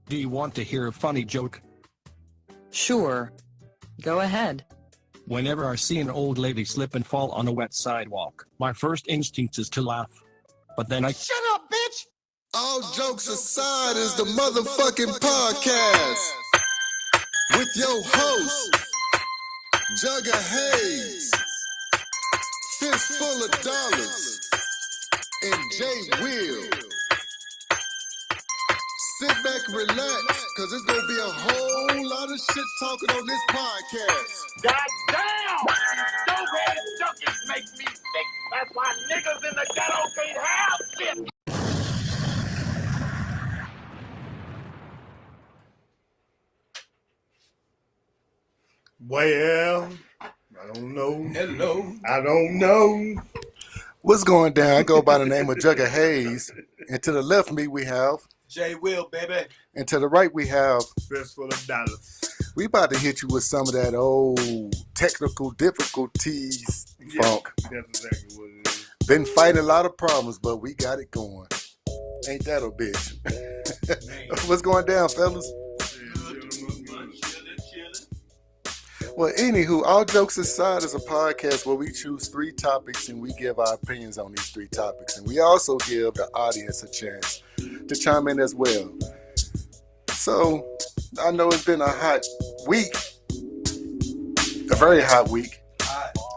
Do you want to hear a funny joke? Sure. Go ahead. Whenever I see an old lady slip and fall on a wet sidewalk, my first instinct is to laugh. But then I— Shut up, bitch! All jokes aside is the motherfucking podcast with your host, Jugga Hayes, Fistful of Dollars, and Jay Will. Sit back and relax, cause it's gonna be a whole lot of shit talking on this podcast. God damn! Dope-head junkies make me sick. That's why niggas in the ghetto can't have shit. Well, I don't know. Hello. I don't know. What's going down? I go by the name of Jugga Hayes, and to the left of me we have, Jay Will, baby. and to the right we have, Fistful of Dollars. we about to hit you with some of that old technical difficulties funk. That's exactly what it is. Been fighting a lot of problems, but we got it going. Ain't that a bitch? What's going down, fellas? Well, anywho, all jokes aside is a podcast where we choose 3 topics and we give our opinions on these 3 topics. And we also give the audience a chance to chime in as well. So, I know it's been a hot week, a very hot week.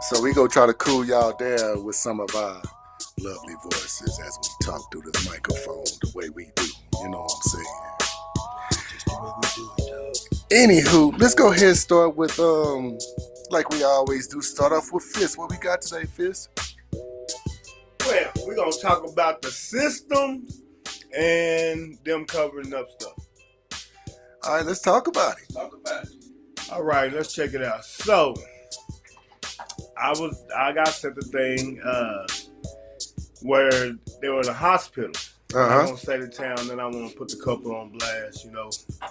So we go try to cool y'all down with some of our lovely voices as we talk through this microphone the way we do. You know what I'm saying? Just the way we do it, dog. Anywho, let's go ahead and start with, like we always do, start off with Fist. What we got today, Fist? Well, we're going to talk about the system and them covering up stuff. All right, let's talk about it. Talk about it. All right, let's check it out. So, I got sent a thing where they were in a hospital. I'm gonna say the town, then I want to put the couple on blast. You know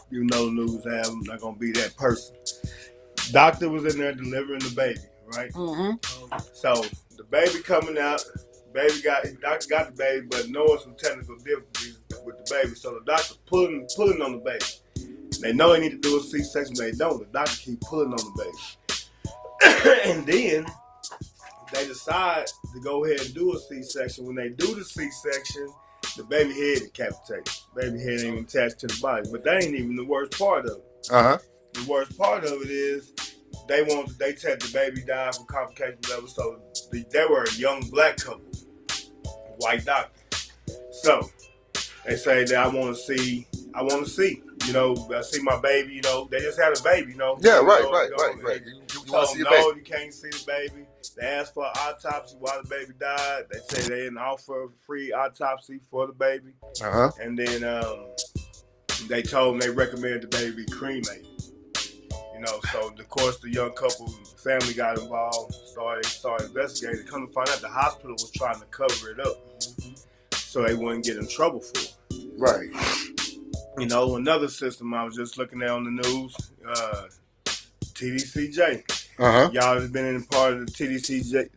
the news. I'm not gonna be that person. Doctor was in there delivering the baby, right? Mm-hmm. So the baby coming out, doctor got the baby, but knowing some technical difficulties with the baby, so the doctor pulling on the baby. They know they need to do a C-section, but they don't. The doctor keep pulling on the baby, and then they decide to go ahead and do a C-section. When they do the C-section, the baby head decapitated. Baby head ain't even attached to the body. But that ain't even the worst part of it. Uh-huh. The worst part of it is they said the baby died from complications level. So they were a young black couple, white doctor. So they say that I want to see. I see my baby. They just had a baby. Yeah, right. You want to see your baby? No, you can't see the baby. They asked for an autopsy while the baby died. They say they didn't offer a free autopsy for the baby. Uh-huh. And then they told them they recommended the baby be cremated. So of course the young couple family got involved, started investigating. Come to find out the hospital was trying to cover it up so they wouldn't get in trouble for it. Right. Another system I was just looking at on the news, TDCJ. Uh-huh. Y'all have been in part of the TDCJ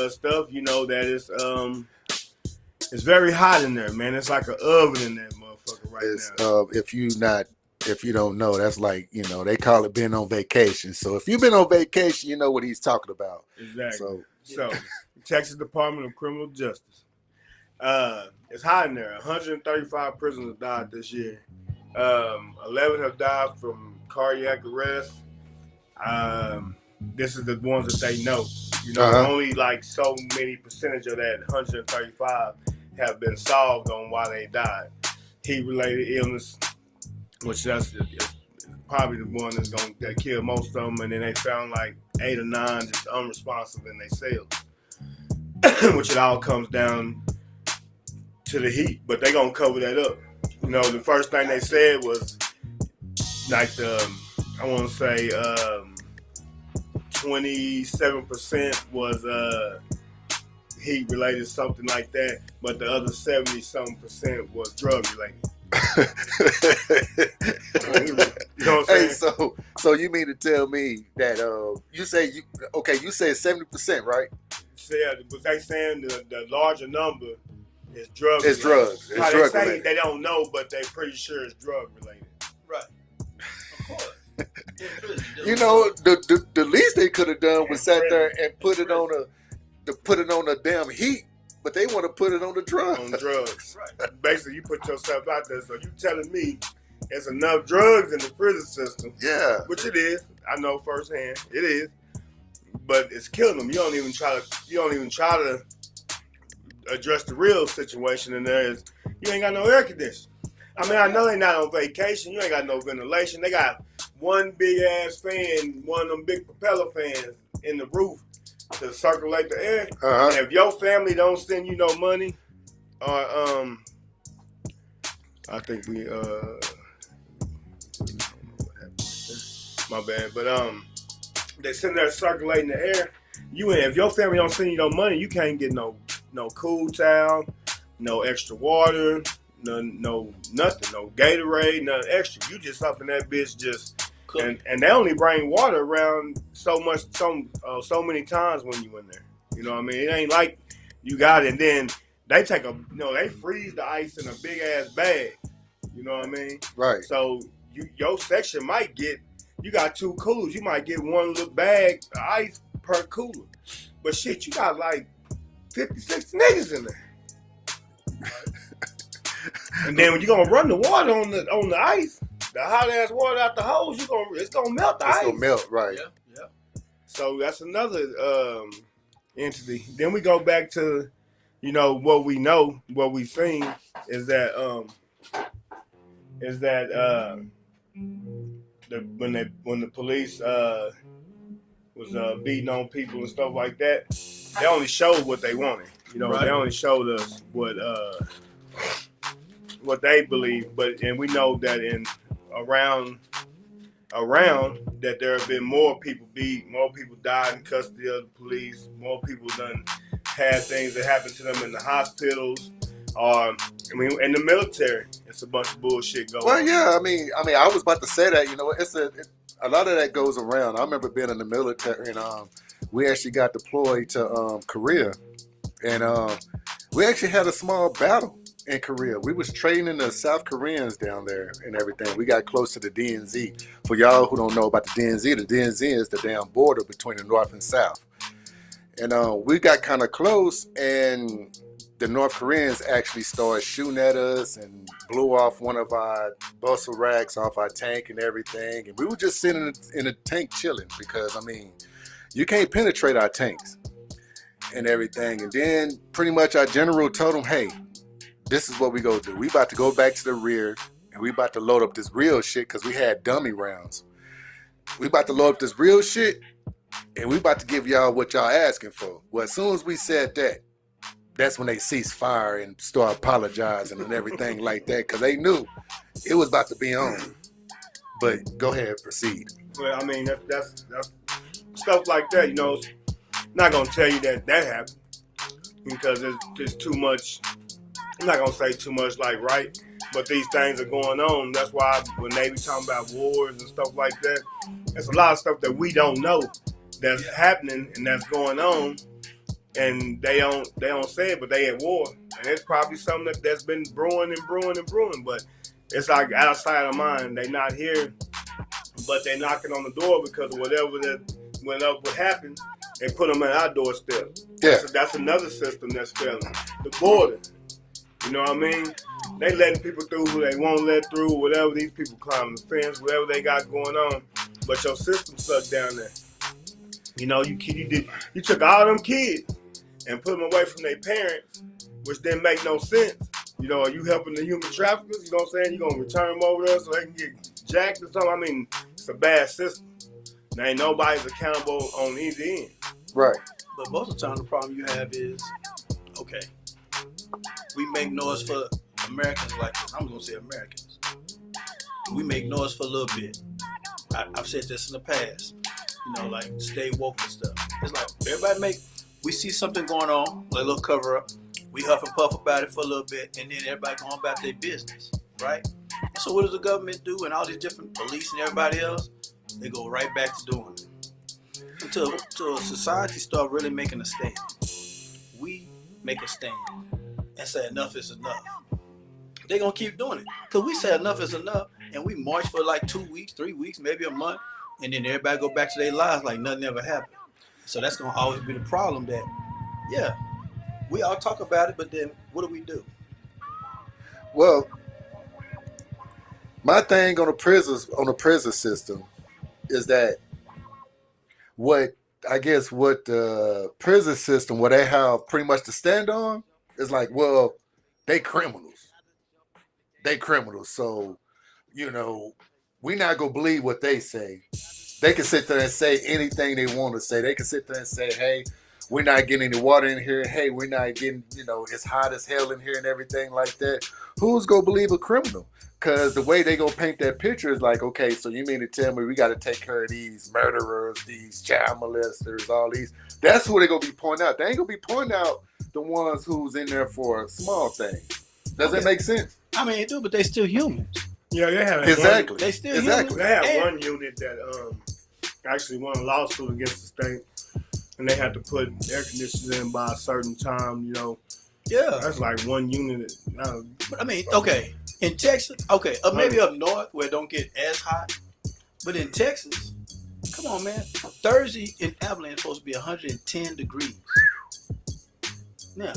stuff. You know that it's very hot in there, man. It's like an oven in there, motherfucker, now. If you don't know, that's like, they call it being on vacation. So if you've been on vacation, you know what he's talking about. Exactly. So Texas Department of Criminal Justice. It's hot in there. 135 prisoners died this year. 11 have died from cardiac arrest. This is the ones that they know. Only like so many percentage of that 135 have been solved on why they died. Heat-related illness, which that's probably the one that killed most of them, and then they found like 8 or 9 just unresponsive in their cells, which it all comes down to the heat. But they gonna cover that up. The first thing they said was like I want to say 27% was heat related, something like that, but the other 70-something% was drug related. You know what I'm saying? Hey, so you mean to tell me that you said 70%, right? Yeah, but they saying the larger number It's drug. It's drugs. It's How drug they say related. they don't know, but they pretty sure it's drug related. Right. Of course. You know, the least they could have done was sat there and put it on a damn heat, but they want to put it on the drugs. On drugs. Right. Basically, you put yourself out there. So you telling me there's enough drugs in the prison system, Yeah. which it is. I know firsthand. It is. But it's killing them. You don't even try to address the real situation, and there is you ain't got no air conditioning. I mean, I know they not on vacation. You ain't got no ventilation. They got one big ass fan, one of them big propeller fans in the roof to circulate the air. Uh-huh. And if your family don't send you no money, or I think we my bad, but they sitting there circulating the air. If your family don't send you no money, you can't get no cool towel, no extra water, no nothing, no Gatorade, nothing extra. You just up in that bitch just, and they only bring water around so many times when you in there. You know what I mean? It ain't like you got it and then they they freeze the ice in a big ass bag. You know what I mean? Right. So your section might get, you got 2 coolers, you might get one little bag of ice per cooler. But shit, you got like 50, 60 niggas in there. And then when you gonna run the water on the ice, the hot ass water out the hose, it's gonna melt the ice. It's gonna melt, right. Yeah. So that's another entity. Then we go back to, what we've seen is that when the police was beating on people and stuff like that, they only showed what they wanted. Right. They only showed us what they believe, and we know that around that there have been more people beat, more people died in custody of the police, more people done had things that happened to them in the hospitals, in the military. It's a bunch of bullshit going on. Well, yeah, I mean, I was about to say that. A lot of that goes around. I remember being in the military, and we actually got deployed to Korea, and we actually had a small battle in Korea. We was training the South Koreans down there and everything. We got close to the DNZ. For y'all who don't know about the DNZ is the damn border between the North and South. And we got kind of close, and the North Koreans actually started shooting at us and blew off one of our bustle racks off our tank and everything. And we were just sitting in a tank chilling because, you can't penetrate our tanks and everything. And then pretty much our general told them, hey, this is what we go do. We about to go back to the rear, and we about to load up this real shit because we had dummy rounds. We about to load up this real shit, and we about to give y'all what y'all asking for. Well, as soon as we said that, that's when they ceased fire and start apologizing and everything like that, because they knew it was about to be on. But go ahead, proceed. Well, that's stuff like that. Not gonna tell you that happened because there's too much. I'm not gonna say too much right, but these things are going on. That's why when they be talking about wars and stuff like that, there's a lot of stuff that we don't know that's happening and that's going on. And they don't say it, but they at war, and it's probably something that's been brewing and brewing and brewing. But it's like outside of mind. They not here, but they knocking on the door because of what happened. They put them at our doorstep. Yeah, that's another system that's failing. The border. You know what I mean? They letting people through who they won't let through, whatever. These people climbing the fence, whatever they got going on. But your system sucked down there. You took all them kids and put them away from their parents, which didn't make no sense. Are you helping the human traffickers? You know what I'm saying? You're going to return them over there so they can get jacked or something? It's a bad system. Now, ain't nobody's accountable on either end. right. But most of the time, the problem you have is, okay, we make noise for Americans like this. I'm going to say Americans. We make noise for a little bit. I've said this in the past. Like stay woke and stuff. It's like everybody we see something going on, like a little cover up. We huff and puff about it for a little bit, and then everybody going about their business, right? So what does the government do and all these different police and everybody else? They go right back to doing it. Until society start really making a stand. We make a stand. and say enough is enough. They're going to keep doing it. Because we say enough is enough, and we march for like 2 weeks, 3 weeks, maybe a month, and then everybody go back to their lives like nothing ever happened. So that's going to always be the problem that, yeah, we all talk about it, but then what do we do? Well, my thing on the prison system is that what the prison system, what they have pretty much to stand on is like, well, they criminals. So, we not gonna believe what they say. They can sit there and say anything they want to say. They can sit there and say, hey, we're not getting any water in here. Hey, we're not getting, it's hot as hell in here and everything like that. Who's gonna believe a criminal? Because the way they gonna paint that picture is like, okay, so you mean to tell me we got to take care of these murderers, these child molesters, all these? That's who they gonna be pointing out. They ain't gonna be pointing out the ones who's in there for a small thing. Does that make sense? I mean, it do, but they still humans. Yeah, they have exactly. They still exactly. humans. They have one unit that actually won a lawsuit against the state, and they had to put air conditioners in by a certain time. Yeah, that's like one unit. But I mean, okay, in Texas, okay, maybe up north where it don't get as hot, but in Texas, come on, man. Thursday in Abilene is supposed to be 110 degrees. Now,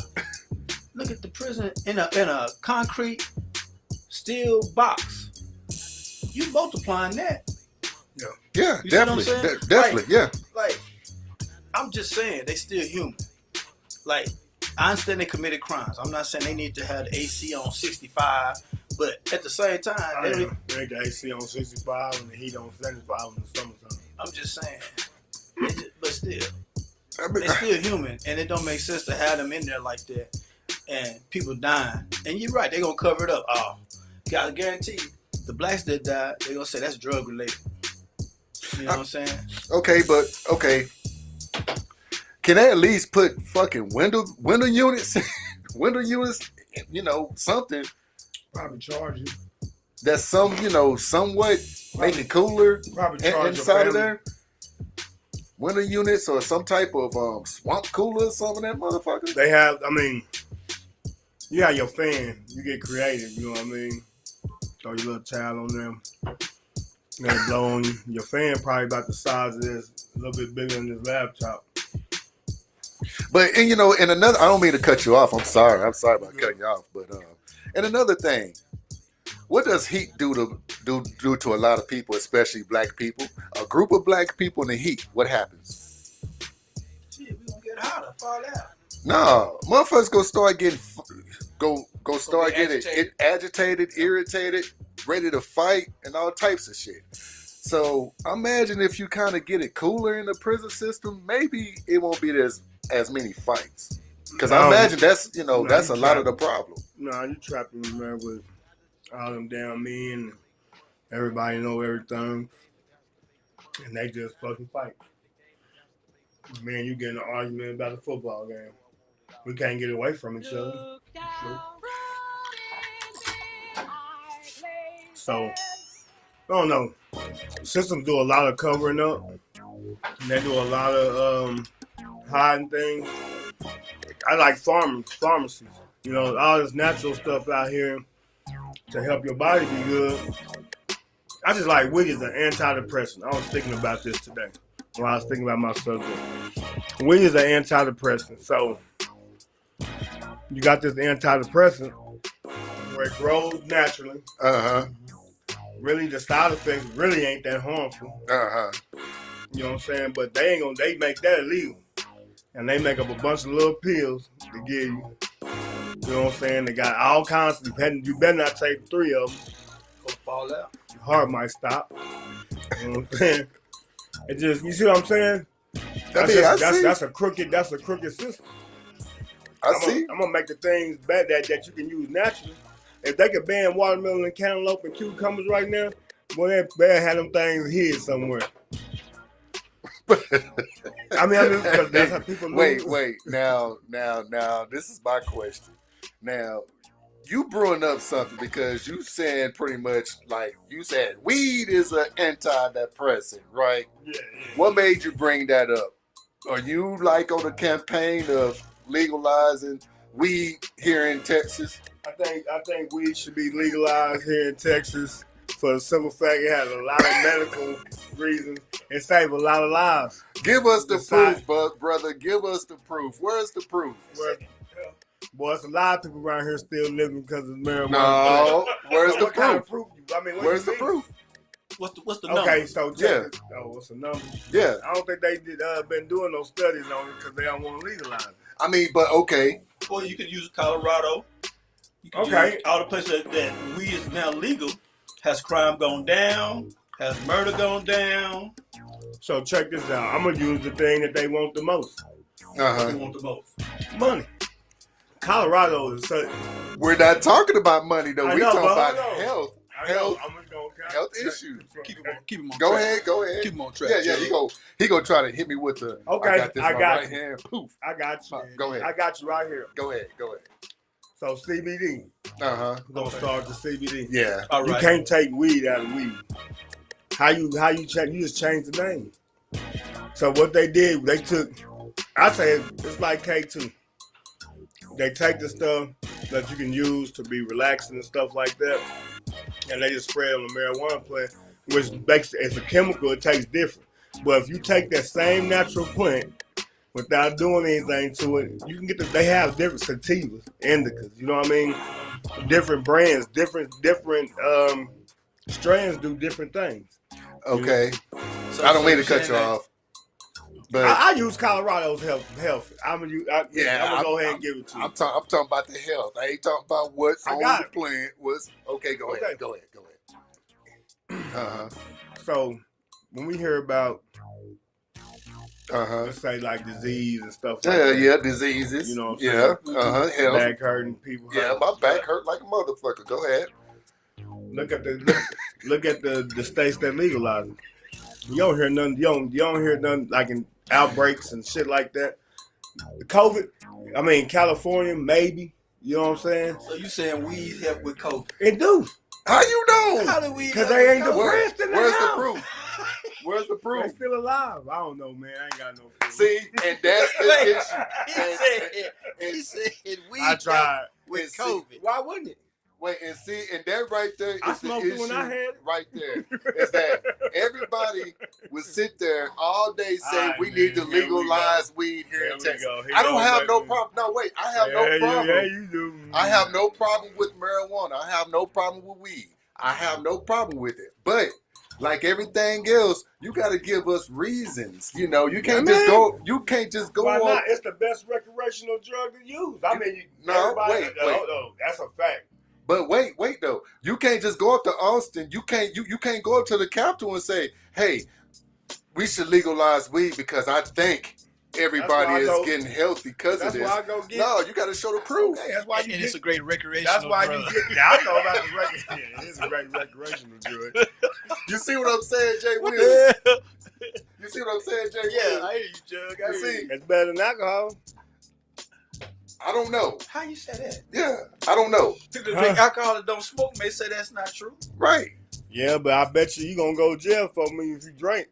look at the prison in a concrete steel box. You multiplying that? Yeah, You definitely, see what I'm saying? definitely, yeah. Like, I'm just saying they still human. Like, I understand they committed crimes. I'm not saying they need to have the AC on 65, but at the same time, they got AC on 65 and the heat on 75 in the summertime. I'm just saying, but still, they're still human, and it don't make sense to have them in there like that and people dying. And you're right, they're gonna cover it up. Oh, gotta guarantee you, the blacks that died, they're gonna say that's drug related. You know what I'm saying? Okay. Can they at least put fucking window units, something Probably charge you. that's somewhat make it cooler inside of there? Window units or some type of swamp cooler or something in that motherfucker? They have, you have your fan. You get creative, you know what I mean? Throw your little towel on them. Let it blow on you. Your fan probably about the size of this, a little bit bigger than this laptop. But and another, I don't mean to cut you off. I'm sorry about cutting you off. But and another thing, what does heat do to a lot of people, especially black people? A group of black people in the heat, what happens? Shit, we gonna get hotter, fall out. No, motherfuckers gonna start getting agitated, irritated, ready to fight, and all types of shit. So imagine if you kind of get it cooler in the prison system, maybe it won't be as many fights. Because I imagine that's a lot of the problem. No, you trapping me, man, with all them damn men. Everybody know everything, and they just fucking fight. Man, you get in an argument about a football game. We can't get away from each other. So, I don't know. Systems do a lot of covering up. And they do a lot of hiding things. I like pharmacies. All this natural stuff out here to help your body be good. I just like weed as an antidepressant. I was thinking about this today when I was thinking about my subject. Weed is an antidepressant. So, you got this antidepressant where it grows naturally. Really, the side effects really ain't that harmful. You know what I'm saying? But they make that illegal. And they make up a bunch of little pills to give you. You know what I'm saying? They got all kinds. You better not take 3 of them. Go fall out. Your heart might stop. You know what I'm saying? It just, you see what I'm saying? That's a crooked system. I'm gonna make the things bad that you can use naturally. If they could ban watermelon and cantaloupe and cucumbers right now, boy, they better have them things hid somewhere. That's how people lose. Wait. Now, this is my question. Now, you brewing up something because you said pretty much like you said weed is an antidepressant, right? Yeah. What made you bring that up? Are you like on a campaign of legalizing weed here in Texas? I think weed should be legalized here in Texas for the simple fact it has a lot of medical reasons and save a lot of lives. Give us the proof, brother. Give us the proof. Where's the proof? Boy, it's a lot of people around here still living because of marijuana. No, where's the What kind of proof? Where's the proof? What's the number? Okay, so Yeah. what's the number? Yeah. I don't think they been doing no studies on it because they don't want to legalize it. I mean, but okay. Well, you could use Colorado. You can Okay. use all the places that weed is now legal. Has crime gone down? Has murder gone down? So check this out. I'm gonna use the thing that they want the most. What do you want the most? Money. Colorado is such. We're not talking about money though. I We're know, talking but about hold on. health. I know, Health. I'm gonna go Health issues. Keep him on Go track. ahead. Keep him on track. Yeah. He gonna try to hit me with the. Okay, I got this I in my got right you. hand. Poof. I got you. Go ahead. I got you right here. Go ahead. So CBD. Uh-huh. We're gonna start the CBD. Yeah. All You right. can't take weed out of weed. How you change? You just change the name. So what they did, they took. I say it's like K2. They take the stuff that you can use to be relaxing and stuff like that, and they just spray it on the marijuana plant, which makes it's a chemical. It tastes different. But if you take that same natural plant without doing anything to it, you can get they have different sativas, indicas. You know what I mean? Different brands, different strands do different things. Okay. So- I don't so mean to you're cut saying you that- off. But I use Colorado's health. I'm gonna go ahead and give it to you. I'm talking about the health. I ain't talking about what's I on got the it. plant. Okay, go ahead. Okay. Go ahead. So when we hear about Uh-huh. let's say like disease and stuff like Yeah, that, yeah, diseases. You know what I'm Yeah. saying? Health. back hurting, people Yeah, hurting. my back hurt like a motherfucker. Go ahead. Look at the states that legalize it. You don't hear nothing. You don't hear nothing like in outbreaks and shit like that. COVID. I mean California maybe. You know what I'm saying? So you saying weed help with COVID? It do. How you know? How do we? Because they ain't Where- depressed in the where's house. the proof? Where's the They proof? still alive. I don't know, man. I ain't got no proof. See, and that's the Wait, issue. he said weed I tried. with And see- COVID. Why wouldn't it? Wait, and see, and that right there is I the smoked it issue when I had it. right there. Is that everybody would sit there all day saying Alright, we man, need to here we legalize weed here Here in we Texas. go. Here I don't goes have back no to- problem. No, wait, I have no problem. Yeah, you do. I have no problem with marijuana. I have no problem with weed. I have no problem with it. But like everything else, you got to give us reasons. You know, you can't Yeah, just man. go. You can't just go Why on. not? It's the best recreational drug to use. I mean, No, everybody, wait. no, that's a fact. But wait though. You can't just go up to Austin. You can't go up to the Capitol and say, "Hey, we should legalize weed because I think everybody That's is why I go- getting healthy because of That's this." why I go get. No, you got to show the proof. Okay, that's why you And it's get. a great recreational That's why drug. you get. Now, I know about the recreational. Yeah, it's a great recreational drug. You see what I'm saying, Jay What Will? the hell? You see what I'm saying, Jay Yeah, Will? I hear you, Jug. I You hear see, you. It's better than alcohol. I don't know. How you say that? Yeah, I don't know. People that drink alcohol that don't smoke may say that's not true. Right. Yeah, but I bet you gonna go to jail for me if you drink.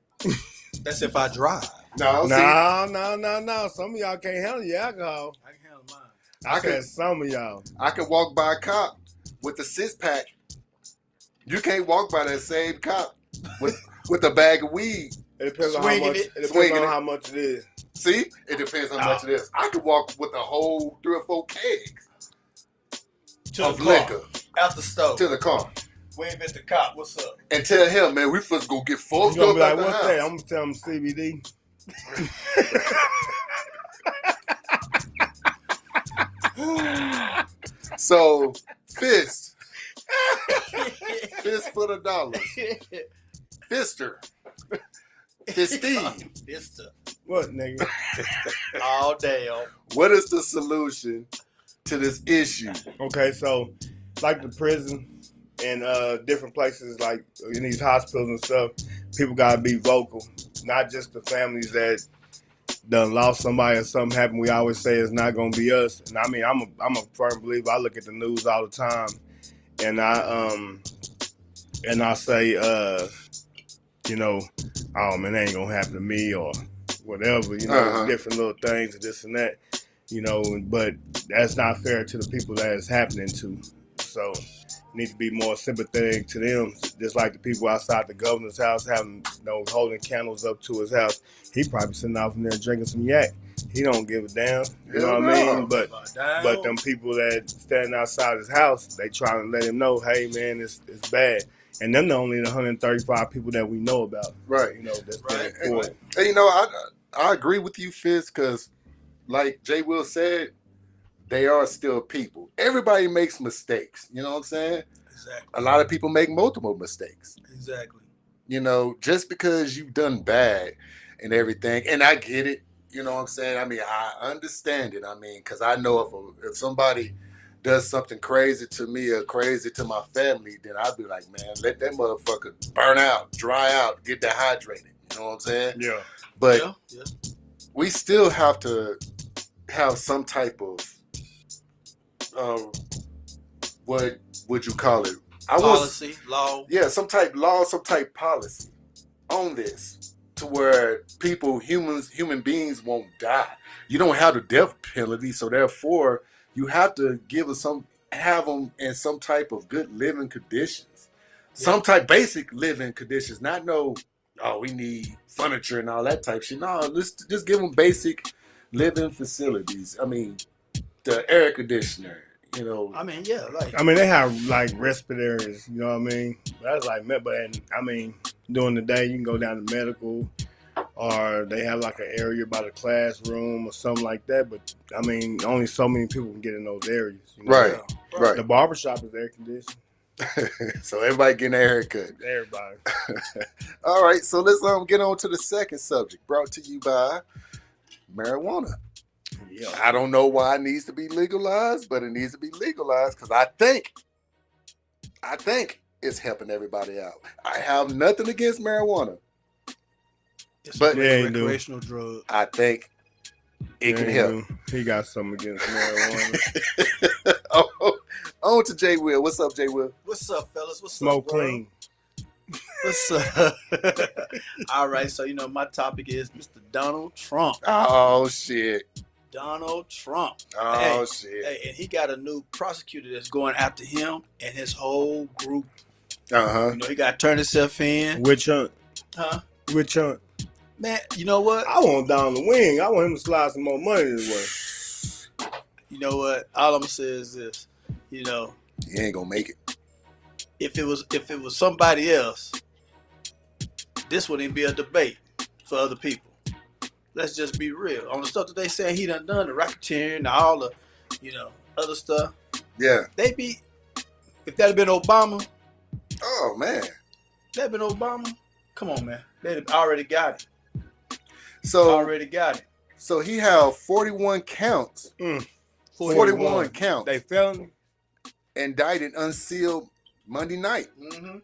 That's if I drive. No, see, No. Some of y'all can't handle your alcohol. I can handle mine. I can- said some of y'all. I can walk by a cop with a 6-pack. You can't walk by that same cop with a bag of weed. It depends on how Swinging much. it. It depends Swinging on it. how much it is. See, it depends how much it is. I could walk with a whole 3 or 4 kegs To of the car. liquor Out the stove. to the car Wait, Mr. Cop, what's up? and tell him, man, we first go get You fucked gonna up be like, at the what's house. that? I'm gonna tell them CBD. So, fist for the dollars. Fister. Fistine. Mister. What, nigga? All day, oh. What is the solution to this issue? Okay, so like the prison and different places, like in these hospitals and stuff, people gotta be vocal. Not just the families that done lost somebody or something happened. We always say it's not gonna be us. And I mean, I'm a firm believer. I look at the news all the time, and I say, you know, oh man, that ain't gonna happen to me or whatever. You know, Uh-huh. different little things and this and that. You know, but that's not fair to the people that it's happening to. So need to be more sympathetic to them, just like the people outside the governor's house having, holding candles up to his house. He probably sitting out from there drinking some yak. He don't give a damn. You know what I mean? But them people that standing outside his house, they trying to let him know, hey man, it's bad. And them the only 135 people that we know about. Right. That's Right. been reported. And I agree with you, Fizz, because like Jay Will said, they are still people. Everybody makes mistakes. You know what I'm saying? Exactly. A lot of people make multiple mistakes. Exactly. Just because you've done bad and everything, and I get it. You know what I'm saying? I mean, I understand it. I mean, because I know if somebody does something crazy to me or crazy to my family, then I'd be like, man, let that motherfucker burn out, dry out, get dehydrated. You know what I'm saying? Yeah. But Yeah. we still have to have some type of what would you call it? Policy, law. Yeah, some type law, some type policy on this to where human beings won't die. You don't have the death penalty, so therefore you have to have them in some type of good living conditions, some type basic living conditions. Not we need furniture and all that type shit. No, let's just give them basic living facilities. I mean, the air conditioner. I mean, yeah, they have like respirators, you know what I mean? That's like, during the day you can go down to medical, or they have like an area by the classroom or something like that. But I mean, only so many people can get in those areas. Right. The barbershop is air conditioned. So everybody getting a haircut. Everybody. All right, so let's get on to the second subject, brought to you by marijuana. Yeah. I don't know why it needs to be legalized, but it needs to be legalized because I think it's helping everybody out. I have nothing against marijuana, but a recreational drug. I think it can help. He got something against marijuana. On to Jay Will. What's up, Jay Will? What's up, fellas? What's Smoke up, bro? clean. What's up? All right, so my topic is Mr. Donald Trump. Oh shit. Donald Trump. Oh shit. Hey, and he got a new prosecutor that's going after him and his whole group. He got to turn himself in. Which hunt? Huh? Which hunt? Man, you know what? I want Don the wing. I want him to slide some more money this way. You know what? All I'm gonna say is this. He ain't gonna make it. If it was somebody else, this wouldn't be a debate for other people. Let's just be real. On the stuff that they say he done the racketeering and all the, other stuff. Yeah. If that had been Obama. Oh man. That had been Obama. Come on, man. They'd already got it. So he had 41 counts. 41 counts. They felony. Indicted, unsealed Monday night. Mm-hmm.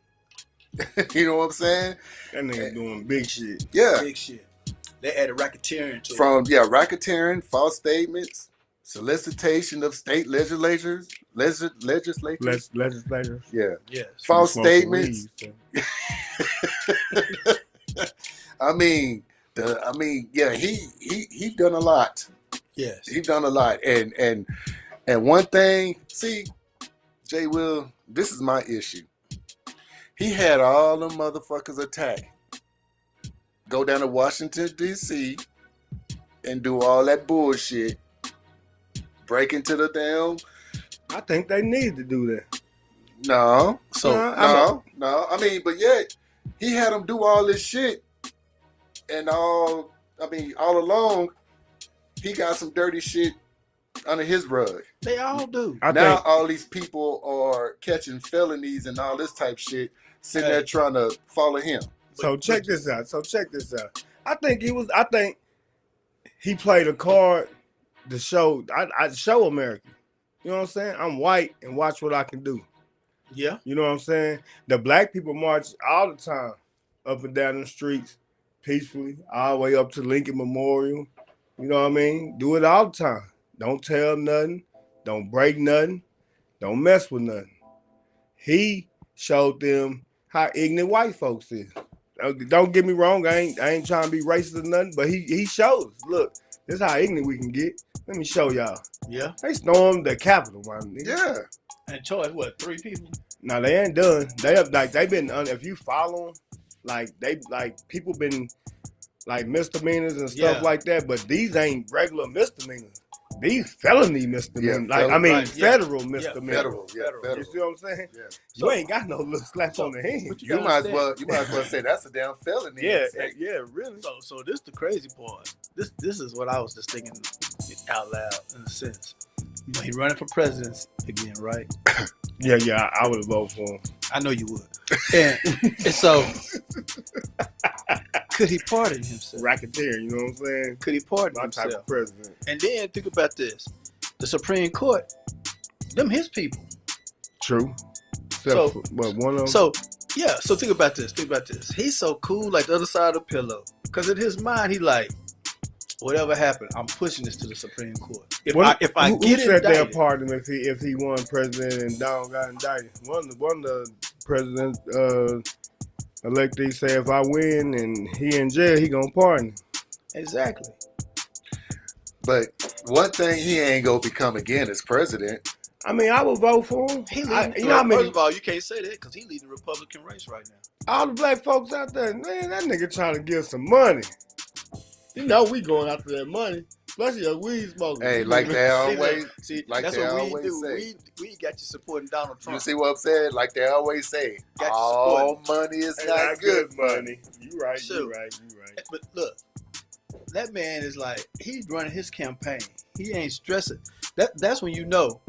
You know what I'm saying? That nigga doing big shit. Yeah. Big shit. They added racketeering to it. Racketeering, false statements, solicitation of state legislators. Legislators. Yeah. Yes. False statements. He done a lot. Yes. He done a lot. And one thing, see, Jay Will, this is my issue. He had all them motherfuckers attack. Go down to Washington, D.C. and do all that bullshit. Break into the damn. I think they need to do that. No. No. I mean, but yet, he had them do all this shit. And all along, he got some dirty shit under his rug. They all do. Now all these people are catching felonies and all this type shit, sitting there trying to follow him. So check this out. I think he played a card to show I show America. You know what I'm saying? I'm white and watch what I can do. Yeah. You know what I'm saying? The black people march all the time up and down the streets peacefully, all the way up to Lincoln Memorial. You know what I mean? Do it all the time. Don't tell nothing. Don't break nothing. Don't mess with nothing. He showed them how ignorant white folks is. Don't get me wrong. I ain't trying to be racist or nothing, but he shows. Look, This how ignorant we can get. Let me show y'all. Yeah. They stormed the Capitol, my nigga. Yeah. And charged what? 3 people? No, they ain't done. They have they been if you follow them, people been like misdemeanors and stuff like that, but these ain't regular misdemeanors. These felony misdemeanors. Federal misdemeanors. Federal. You see what I'm saying? Yeah. You ain't got no little slap on the hand. You might as well say that's a damn felony. Yeah, really. So this the crazy part. This is what I was just thinking out loud in a sense. You know, he running for president again, right? Yeah, I would vote for him. I know you would. And so, could he pardon himself? Racketeer, you know what I'm saying? Could he pardon My himself? type of president. And then think about this: the Supreme Court, them his people. True. So one of them. So think about this. He's so cool, like the other side of the pillow, because in his mind, he like, whatever happened, I'm pushing this to the Supreme Court. If I who get said they'll indicted, pardon him if he won president and Donald got indicted? One of the president electees say if I win and he in jail, he gonna pardon him. exactly. But one thing he ain't gonna become again as president. I mean, I would vote for him. He First of all, you can't say that because he leading the Republican race right now. all the black folks out there, man, that nigga trying to get some money. You know we going after that money, especially a weed smoker. Hey, like they always, like that's they what always we do. say. We got you supporting Donald Trump. You see what I'm saying? Like they always say, Got you all money is Ain't not good money. You right. But look, that man is like, he's running his campaign. He ain't stressing. That's when you know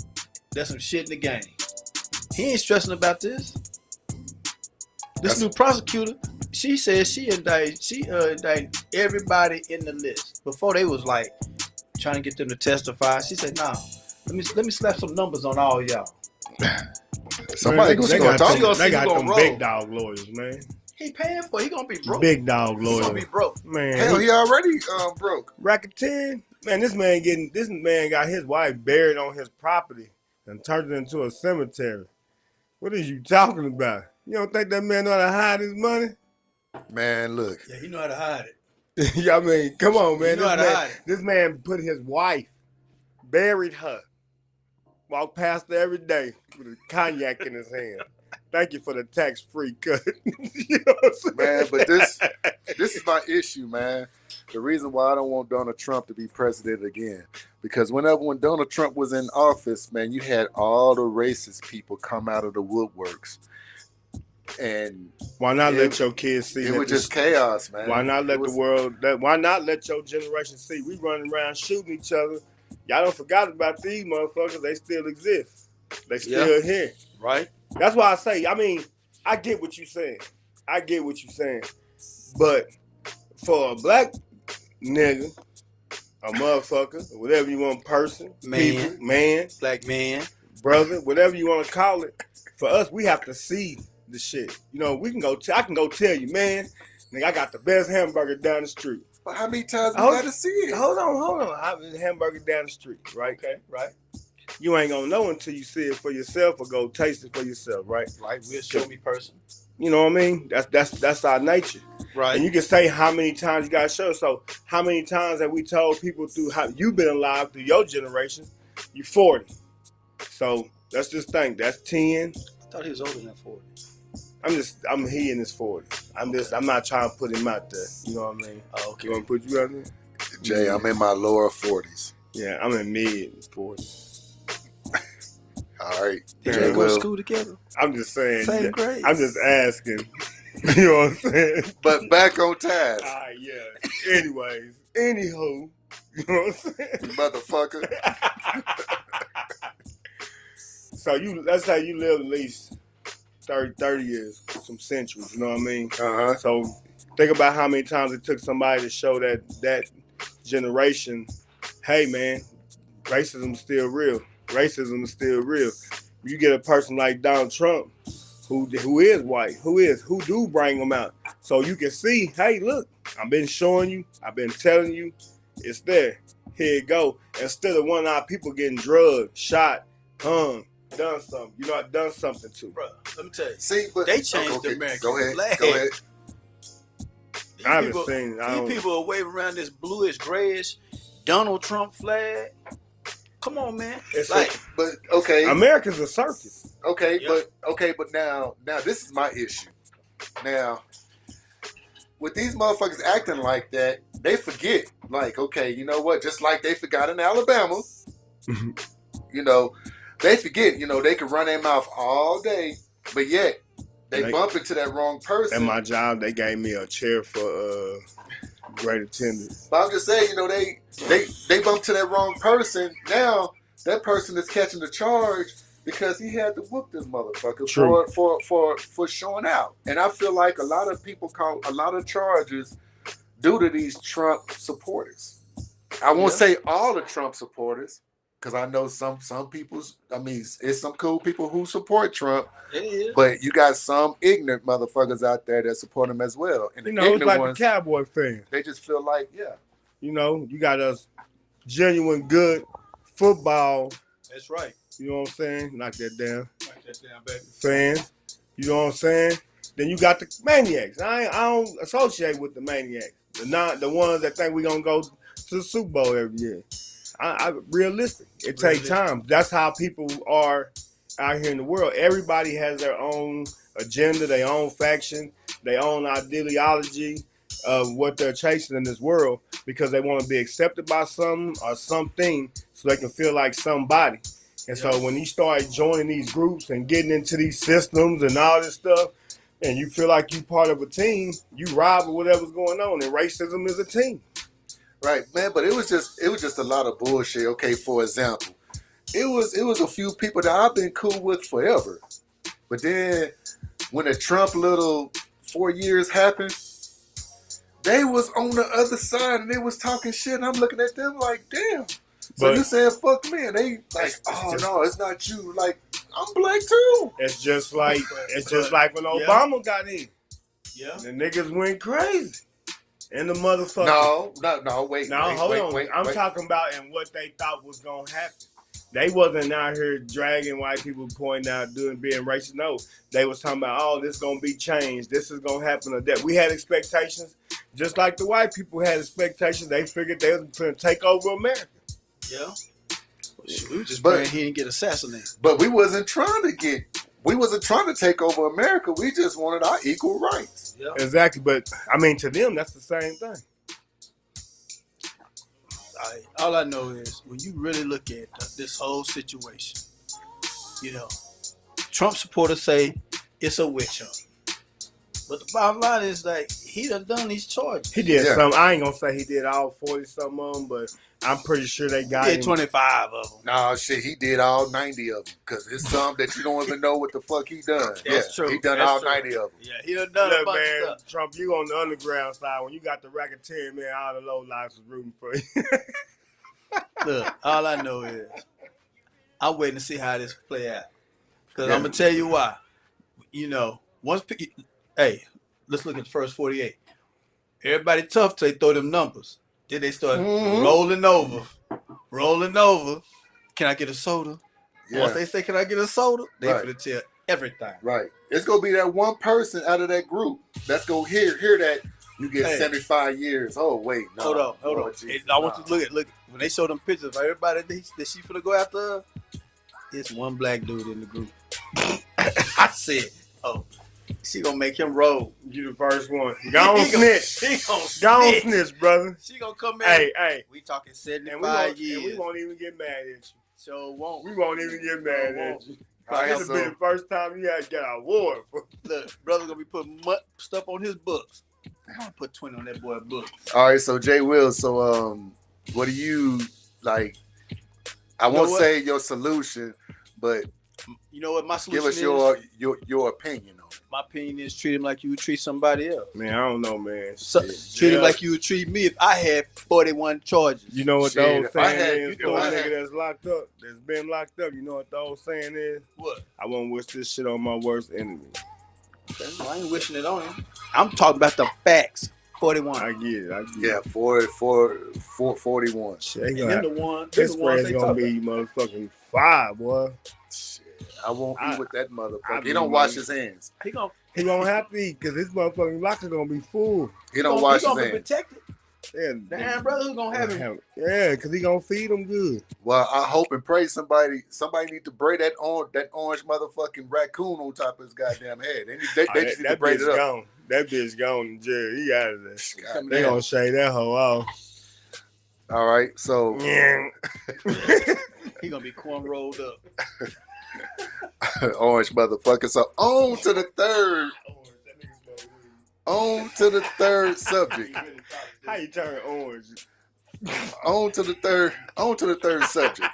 there's some shit in the game. He ain't stressing about this. This new prosecutor, she said she indicted everybody in the list before they was like trying to get them to testify. She said, "Nah, let me slap some numbers on all y'all." Somebody gonna talk. They got them roll. big dog lawyers, man. He paying for it. He gonna be broke. Big dog He gonna lawyers, be broke. man. Hell, he already broke. Racketeering, man. This man got his wife buried on his property and turned it into a cemetery. What is you talking about? You don't think that man know how to hide his money? Man, look. Yeah, he know how to hide it. Yeah, I mean, come on, man. You know how to hide it. This man put his wife, buried her, walked past her every day with a cognac in his hand. Thank you for the tax-free cut. You know what I'm saying? Man, but this is my issue, man. The reason why I don't want Donald Trump to be president again. Because when Donald Trump was in office, man, you had all the racist people come out of the woodworks. And why not let your kids see? It was just chaos, man. Why not let the world? Why not let your generation see? We running around shooting each other. Y'all don't forgot about these motherfuckers. They still exist. They still here. Right. That's why I say. I mean, I get what you're saying. But for a black nigga, a motherfucker, or whatever you want, person, people, man, black man, brother, whatever you want to call it, for us, we have to see the shit. You know, we can go. I can go tell you, man, nigga, I got the best hamburger down the street. But how many times we gotta see it? Hold on. I have a hamburger down the street, right? Okay, right. You ain't gonna know until you see it for yourself or go taste it for yourself, right? Right. We'll show me person. You know what I mean? That's our nature. Right. And you can say how many times you gotta show. So how many times have we told people through how you've been alive through your generation? You 40. So let's just think that's 10. I thought he was older than 40. He in his 40s. I'm not trying to put him out there. You know what I mean? Oh, okay. You want to put you out there? Jay, I'm in my lower 40s. Yeah, I'm in mid 40s. All right. Did Jay, you go to school together? I'm just saying. Same grade. I'm just asking. You know what I'm saying? But back on task. All right, yeah. Anyways, anywho, you know what I'm saying? Motherfucker. So let's say you live at least 30 years, some centuries, you know what I mean? Uh-huh. So think about how many times it took somebody to show that generation, hey man, racism is still real. Racism is still real. You get a person like Donald Trump, who is white, who do bring them out. So you can see, hey, look, I've been showing you, I've been telling you, it's there. Here it go. Instead of one of our people getting drugged, shot, hung, done something. You know, I done something to. Bro, let me tell you. See, but They changed the American flag. Go ahead. I haven't seen it. These people are waving around this bluish, grayish. Donald Trump flag. Come on, man. It's like, But okay, America's a circus. okay, Yeah. but now this is my issue. Now, with these motherfuckers acting like that, they forget. Like, okay, you know what? Just like they forgot in Alabama, you know, they forget. You know, they can run their mouth all day, but yet they bump into that wrong person. At my job, they gave me a chair for great attendance. But I'm just saying, you know, they bump to that wrong person. Now that person is catching the charge because he had to whoop this motherfucker True. for showing out. And I feel like a lot of people call a lot of charges due to these Trump supporters. I won't say all the Trump supporters, because I know some people's. I mean, it's some cool people who support Trump. it is. But you got some ignorant motherfuckers out there that support him as well. And You the know, it's ignorant like ones, the Cowboy fan. they just feel like, You know, you got us genuine good football. That's right. You know what I'm saying? Knock that down. Write that down, baby. Fans. You know what I'm saying? Then you got the maniacs. I don't associate with the maniacs. The ones that think we gonna go to the Super Bowl every year. I realistic. It takes time. That's how people are out here in the world. Everybody has their own agenda, their own faction, their own ideology of what they're chasing in this world because they want to be accepted by something or something so they can feel like somebody. And so when you start joining these groups and getting into these systems and all this stuff, and you feel like you part of a team, you ride with whatever's going on. And racism is a team. right, man. But it was just a lot of bullshit. Okay, for example, it was a few people that I've been cool with forever, but then when the Trump little 4 years happened, they was on the other side and they was talking shit. And I'm looking at them like, damn. So But you saying fuck me? And they like, oh no, it's not you. Like, I'm black too. it's just like when Obama got in. Yeah. The niggas went crazy. And the motherfucker. No, wait. No, wait, hold wait, on. Wait, I'm wait. talking about and what they thought was gonna happen. They wasn't out here dragging white people, pointing out, being racist. No, they was talking about, oh, this gonna be changed. This is gonna happen. Or that. We had expectations, just like the white people had expectations. They figured they was gonna take over America. Yeah. We were just But- praying he didn't get assassinated. But we wasn't trying to take over America. We just wanted our equal rights. Yeah. Exactly, but I mean, to them, that's the same thing. All I know is when you really look at this whole situation, you know, Trump supporters say it's a witch hunt. But the bottom line is like he done these charges. He did Yeah. some. I ain't gonna say he did all 40-something of them, but I'm pretty sure they got He him. did 25 of them. Nah, shit, he did all 90 of them. Because it's some that you don't even know what the fuck he done. That's true. He done That's all true. 90 of them. Yeah, he done a Look, bunch man, of stuff. Trump, you on the underground side when you got the racketeering, man. All the low lives is rooting for you. Look, all I know is I'm waiting to see how this play out. Because I'm going to tell you why. You know, hey, let's look at the first 48. Everybody tough till they throw them numbers. Then they start rolling over. Can I get a soda? Yeah. Once they say, can I get a soda? They Right. finna tell everything. Right. It's going to be that one person out of that group that's going to hear that you get Hey. 75 years. Oh, wait. No. Hold on. Oh, Jesus, I want nah. you to look. When they show them pictures of everybody that she finna go after her, it's one black dude in the group. I said, oh, she gonna make him roll. You the first one. Go on, He gonna- snitch. He gonna Go on, snitch. snitch, brother. She gonna come in. Hey. We talking And 75 years. we won't even get mad at you. So won't. We won't even get mad at you. All right, This will be so- the first time you had got an award. Look, brother gonna be putting stuff on his books. I'm gonna put 20 on that boy's book. All right, so Jay Will, so what do you like? I won't what? say your solution, but You know what my solution give us is? your opinion on it. My opinion is treat him like you would treat somebody else. Man, I don't know, man. So, treat him Yeah. like you would treat me if I had 41 charges. You know what the Shit, old if I saying had- is? if For a I nigga had- that's locked up, that's been locked up, you know what the old saying is? What? I won't wish this shit on my worst enemy. I ain't wishing it on him. I'm talking about the facts. 41. I get it. Yeah, 41. Shit, they And gonna them have- the one. this Them the ones spread's they gonna talk be motherfucking 5, boy. Shit, I won't I- eat with that I motherfucker. He be don't wash like- his hands. He gonna He won't have to eat because his motherfucking locker gonna be full. He don't wash he his gonna be hands. protected. Yeah, Damn, brother, who's gonna have him? Yeah, because he gonna feed them good. Well, I hope and pray somebody need to braid that orange motherfucking raccoon on top of his goddamn head. They just need to That braid bitch it up. gone. That bitch gone in jail. He out of there. God They damn. gonna shave that hoe off. All right, so Yeah. He gonna be corn rolled up. orange motherfucker. So on to the third subject. How you turn orange? On to the third subject.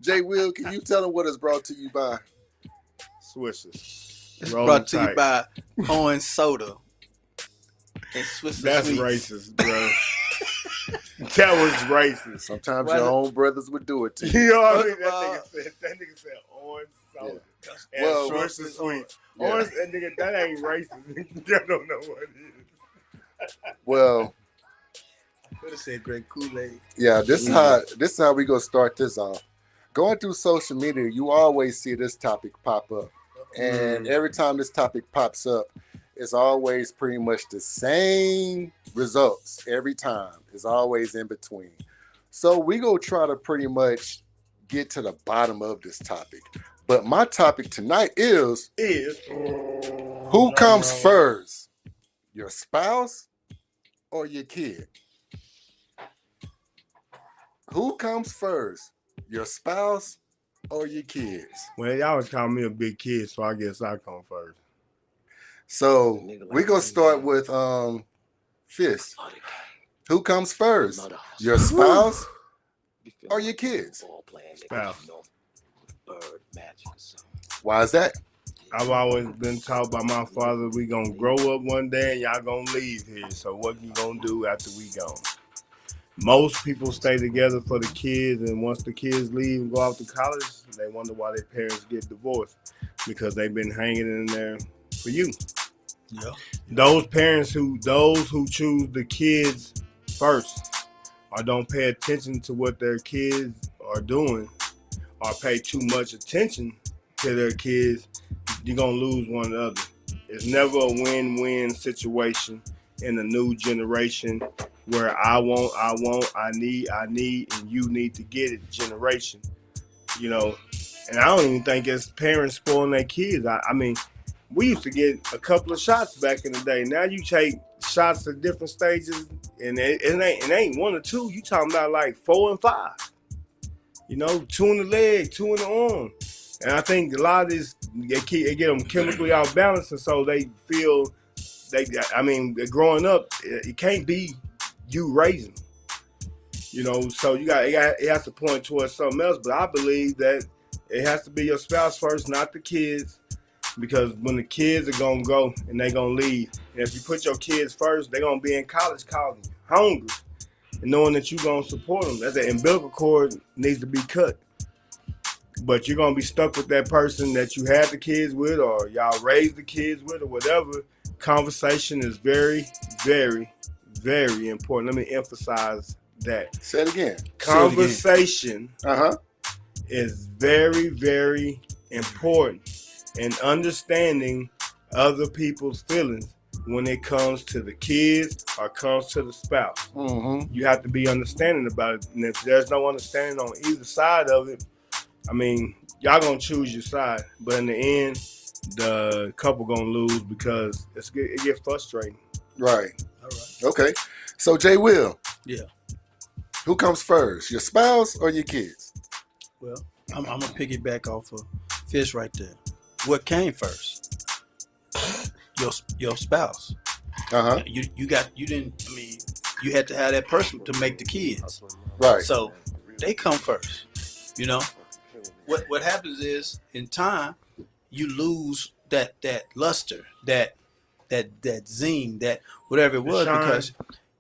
Jay Will, can you tell them what is brought to you by? Swishers. It's Rolling brought to you tight. by orange soda and Swiss That's Sweets. racist, bro. That was racist. Sometimes Why your the- own brothers would do it to you. You know what I mean? First of That nigga said orange soda. And Well, Swisher Sweets. Yeah. Orange, that nigga, that ain't racist. Y'all don't know what it is. Well, Could have said great Kool-Aid. yeah, this is how we gonna start this off. Going through social media, you always see this topic pop up. And every time this topic pops up, it's always pretty much the same results every time. It's always in between. So we gonna try to pretty much get to the bottom of this topic. But my topic tonight is who comes first? Your spouse or your kid? Who comes first? Your spouse or your kids? Well, y'all was calling me a big kid, so I guess I come first. So we're gonna start with Fist. Who comes first? Your spouse or your kids? Spouse. Why is that? I've always been taught by my father, we gonna grow up one day and y'all gonna leave here. So what you gonna do after we gone? Most people stay together for the kids, and once the kids leave and go off to college, they wonder why their parents get divorced because they've been hanging in there for you. Yeah. Those parents who choose the kids first or don't pay attention to what their kids are doing or pay too much attention to their kids, you're gonna lose one or the other. It's never a win-win situation in the new generation where I want, I need, and you need to get it generation. You know, and I don't even think it's parents spoiling their kids. I mean, we used to get a couple of shots back in the day. Now you take shots at different stages, and it ain't one or two. You talking about like 4 and 5. You know, 2 in the leg, 2 in the arm. And I think a lot of this, they get them chemically off balance, and so they feel growing up, it can't be you raising them. You know, so it has to point towards something else. But I believe that it has to be your spouse first, not the kids. Because when the kids are gonna go and they gonna leave, and if you put your kids first, they're gonna be in college calling you, hungry, and knowing that you're gonna support them. That umbilical cord needs to be cut. But you're gonna be stuck with that person that you had the kids with, or y'all raised the kids with, or whatever. Conversation is very, very, very important. Let me emphasize that. Say it again. Conversation Is very, very important in understanding other people's feelings when it comes to the kids or comes to the spouse. Mm-hmm. You have to be understanding about it. And if there's no understanding on either side of it, I mean, y'all gonna choose your side. But in the end, the couple gonna lose because it gets frustrating. Right. All right. Okay. So Jay Will. Yeah. Who comes first? Your spouse or your kids? Well, I'm gonna piggyback off of Fish right there. What came first? Your spouse. You had to have that person to make the kids. Right. So they come first. You know, what happens is in time you lose that luster, that zing, that whatever it was, because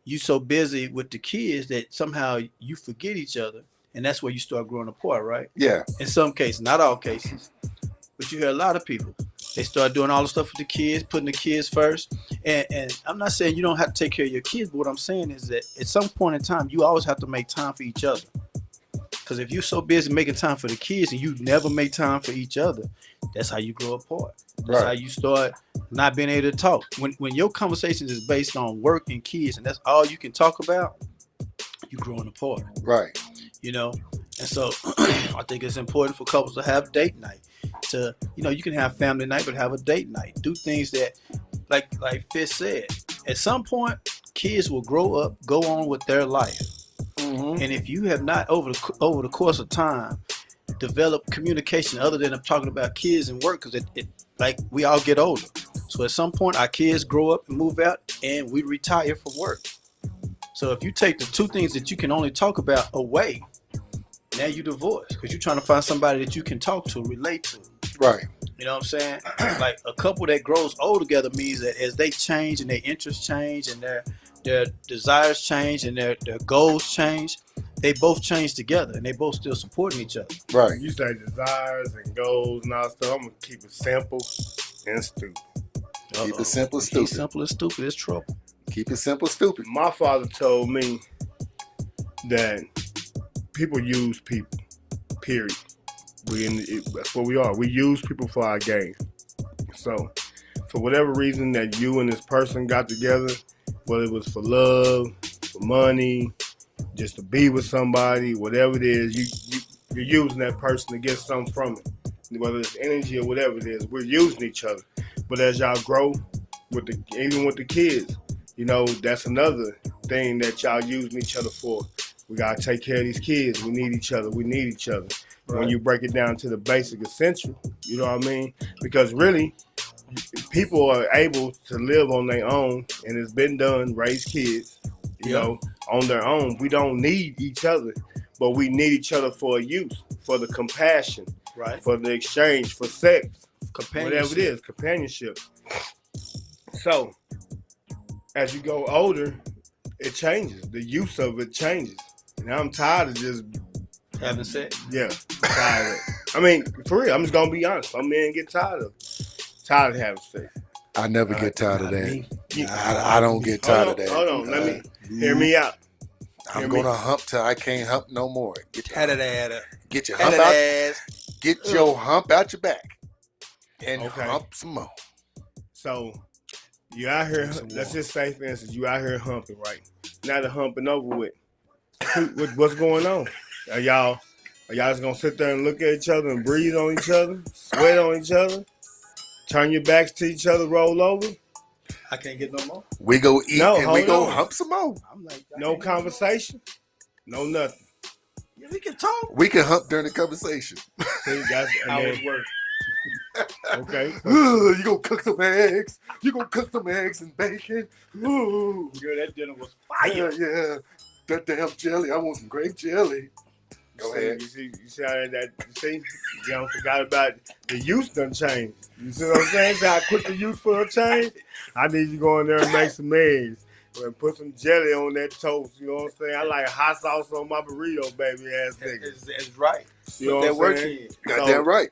you so busy with the kids that somehow you forget each other, and that's where you start growing apart, right? Yeah. In some cases, not all cases, but you hear a lot of people. They start doing all the stuff with the kids, putting the kids first. And I'm not saying you don't have to take care of your kids, but what I'm saying is that at some point in time, you always have to make time for each other. Because if you're so busy making time for the kids and you never make time for each other, that's how you grow apart. That's how you start not being able to talk. When your conversations is based on work and kids, and that's all you can talk about, you growing apart. Right. You know, and so I think it's important for couples to have date night. To, you know, you can have family night, but have a date night. Do things that, like Fitz said, at some point, kids will grow up, go on with their life. Mm-hmm. And if you have not over the course of time developed communication other than I'm talking about kids and work, because it like we all get older. So at some point our kids grow up and move out and we retire from work. So if you take the two things that you can only talk about away, now you divorce because you're trying to find somebody that you can talk to, relate to. Right. You know what I'm saying? Like a couple that grows old together means that as they change and their interests change and their desires change and their goals change, they both change together and they both still supporting each other. Right. You say desires and goals and all that stuff. I'm gonna keep it simple and stupid. Keep it simple, Keep stupid. simple and stupid. It's trouble. Keep it simple, stupid. My father told me that people use people. Period. That's what we are. We use people for our gain. So, for whatever reason that you and this person got together, whether it was for love, for money, just to be with somebody, whatever it is, you're using that person to get something from it. Whether it's energy or whatever it is, we're using each other. But as y'all grow, even with the kids, you know, that's another thing that y'all using each other for. We gotta take care of these kids. We need each other. We need each other. Right. When you break it down to the basic essential, you know what I mean? Because really, people are able to live on their own, and it's been done, raise kids, you know, on their own. We don't need each other, but we need each other for a use, for the compassion, right? For the exchange, for sex, companionship. Whatever it is, companionship. So, as you go older, it changes. The use of it changes. And I'm tired of just having sex. Yeah, I'm tired of it. I mean, for real, I'm just gonna be honest. Some men get tired of having sex. I never get tired of that. I don't get tired of that. Hold on, let me hear me out. I'm gonna hump till I can't hump no more. Get your hump out. Get your hump out your back and hump some more. So you out here. Let's just say, for instance, you out here humping, right? Now the humping over with. What's going on? Are y'all just gonna sit there and look at each other and breathe on each other, sweat on each other, turn your backs to each other, roll over? I can't get no more. We go eat and we go hump some more. I'm like, no conversation, no nothing. Yeah, we can talk. We can hump during the conversation. See, that's how it works. Okay. You gonna cook some eggs? You gonna cook some eggs and bacon? Ooh, girl, that dinner was fire. Yeah. That damn jelly. I want some grape jelly. Go ahead. You see how you don't forgot about the use done changed. You see what I'm saying? See how quick the use for a change? I need you to go in there and make some eggs and put some jelly on that toast. You know what I'm saying? I like hot sauce on my burrito, baby ass nigga. It's right. You know what I'm saying? Goddamn right.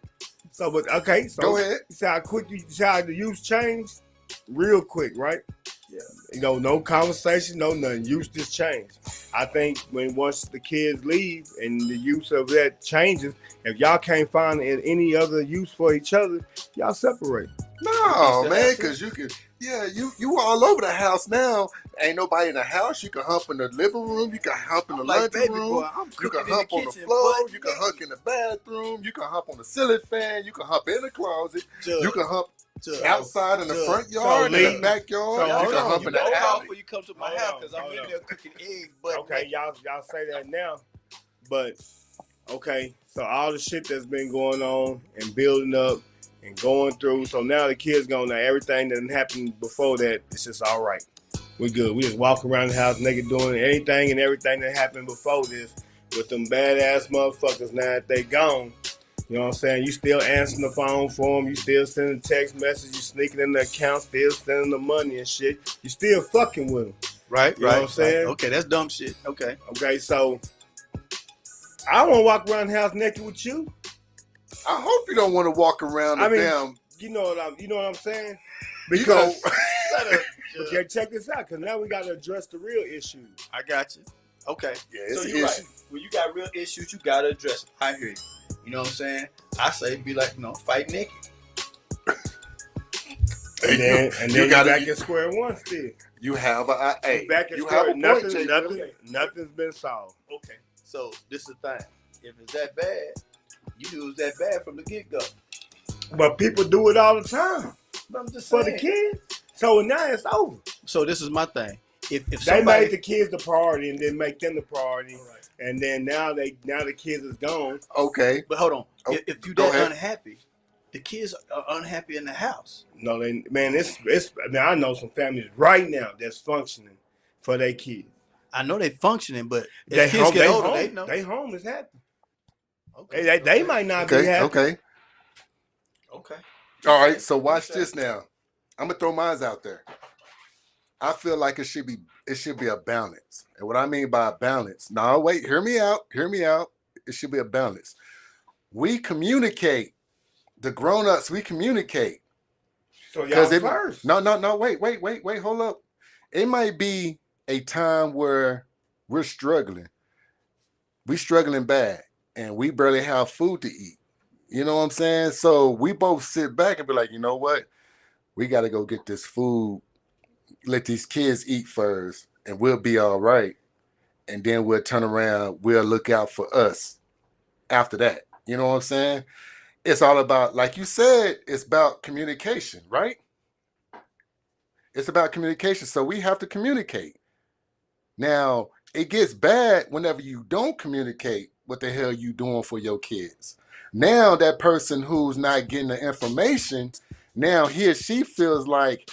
So, but okay. So go ahead. You see how quick how the use changed? Real quick, right? Yeah. You know, no conversation, no nothing. Use just change. I think once the kids leave and the use of that changes, if y'all can't find any other use for each other, y'all separate. No, man, because you can, you all over the house now. Ain't nobody in the house. You can hump in the living room. You can hump in the laundry room. You can hump on the floor. You can hump in the bathroom. You can hump on the ceiling fan. You can hump in the closet. You can hump outside in the front yard, in the backyard. So you can hump in the alley. Before you come to my house, because I'm in there cooking eggs. But okay, y'all say that now, but okay. So all the shit that's been going on and building up and going through. So now the kids gonna know everything that happened before that. It's just all right. We good. We just walk around the house naked doing anything and everything that happened before this with them badass motherfuckers. Now that they gone. You know what I'm saying? You still answering the phone for them. You still sending text messages. You sneaking in the account. Still sending the money and shit. You still fucking with them. Right, you know what I'm saying? Right. Okay, that's dumb shit. Okay, so I don't want to walk around the house naked with you. I hope you don't want to walk around the damn. You know what I'm saying? Because okay, check this out. Because now we got to address the real issue. I got you. Okay. Yeah, it's so an you're issue. right. When you got real issues, you got to address it. I hear you. You know what I'm saying? I say be like, fight naked. And then you back at square one still. You have a hey, Back at you square have a nothing, point, nothing's been solved. Okay, so this is the thing. If it's that bad, you was that bad from the get-go. But people do it all the time But I'm just for saying. the kids. So now it's over. So this is my thing. If They somebody, made the kids the priority and then make them the priority. Right. And then now the kids is gone. Okay. but hold on. Oh, If you go that ahead. unhappy, the kids are unhappy in the house. No, I know some families right now that's functioning for their kids. I know they functioning, but They as kids home, get they older, home, they know. they home is happy. Okay. They might not be Okay. happy. Okay. Okay. All right. So watch this now. I'm gonna throw mine out there. I feel like it should be a balance. And what I mean by a balance, no, wait, hear me out. It should be a balance. We communicate. The grown-ups, we communicate. So y'all first. No, wait, hold up. It might be a time where we're struggling. We're struggling bad, and we barely have food to eat. You know what I'm saying? So we both sit back and be like, you know what? We got to go get this food. Let these kids eat first, and we'll be all right. And then we'll turn around. We'll look out for us after that. You know what I'm saying? It's all about, like you said, it's about communication, right? It's about communication. So we have to communicate. Now, it gets bad whenever you don't communicate what the hell you doing for your kids. Now that person who's not getting the information, now he or she feels like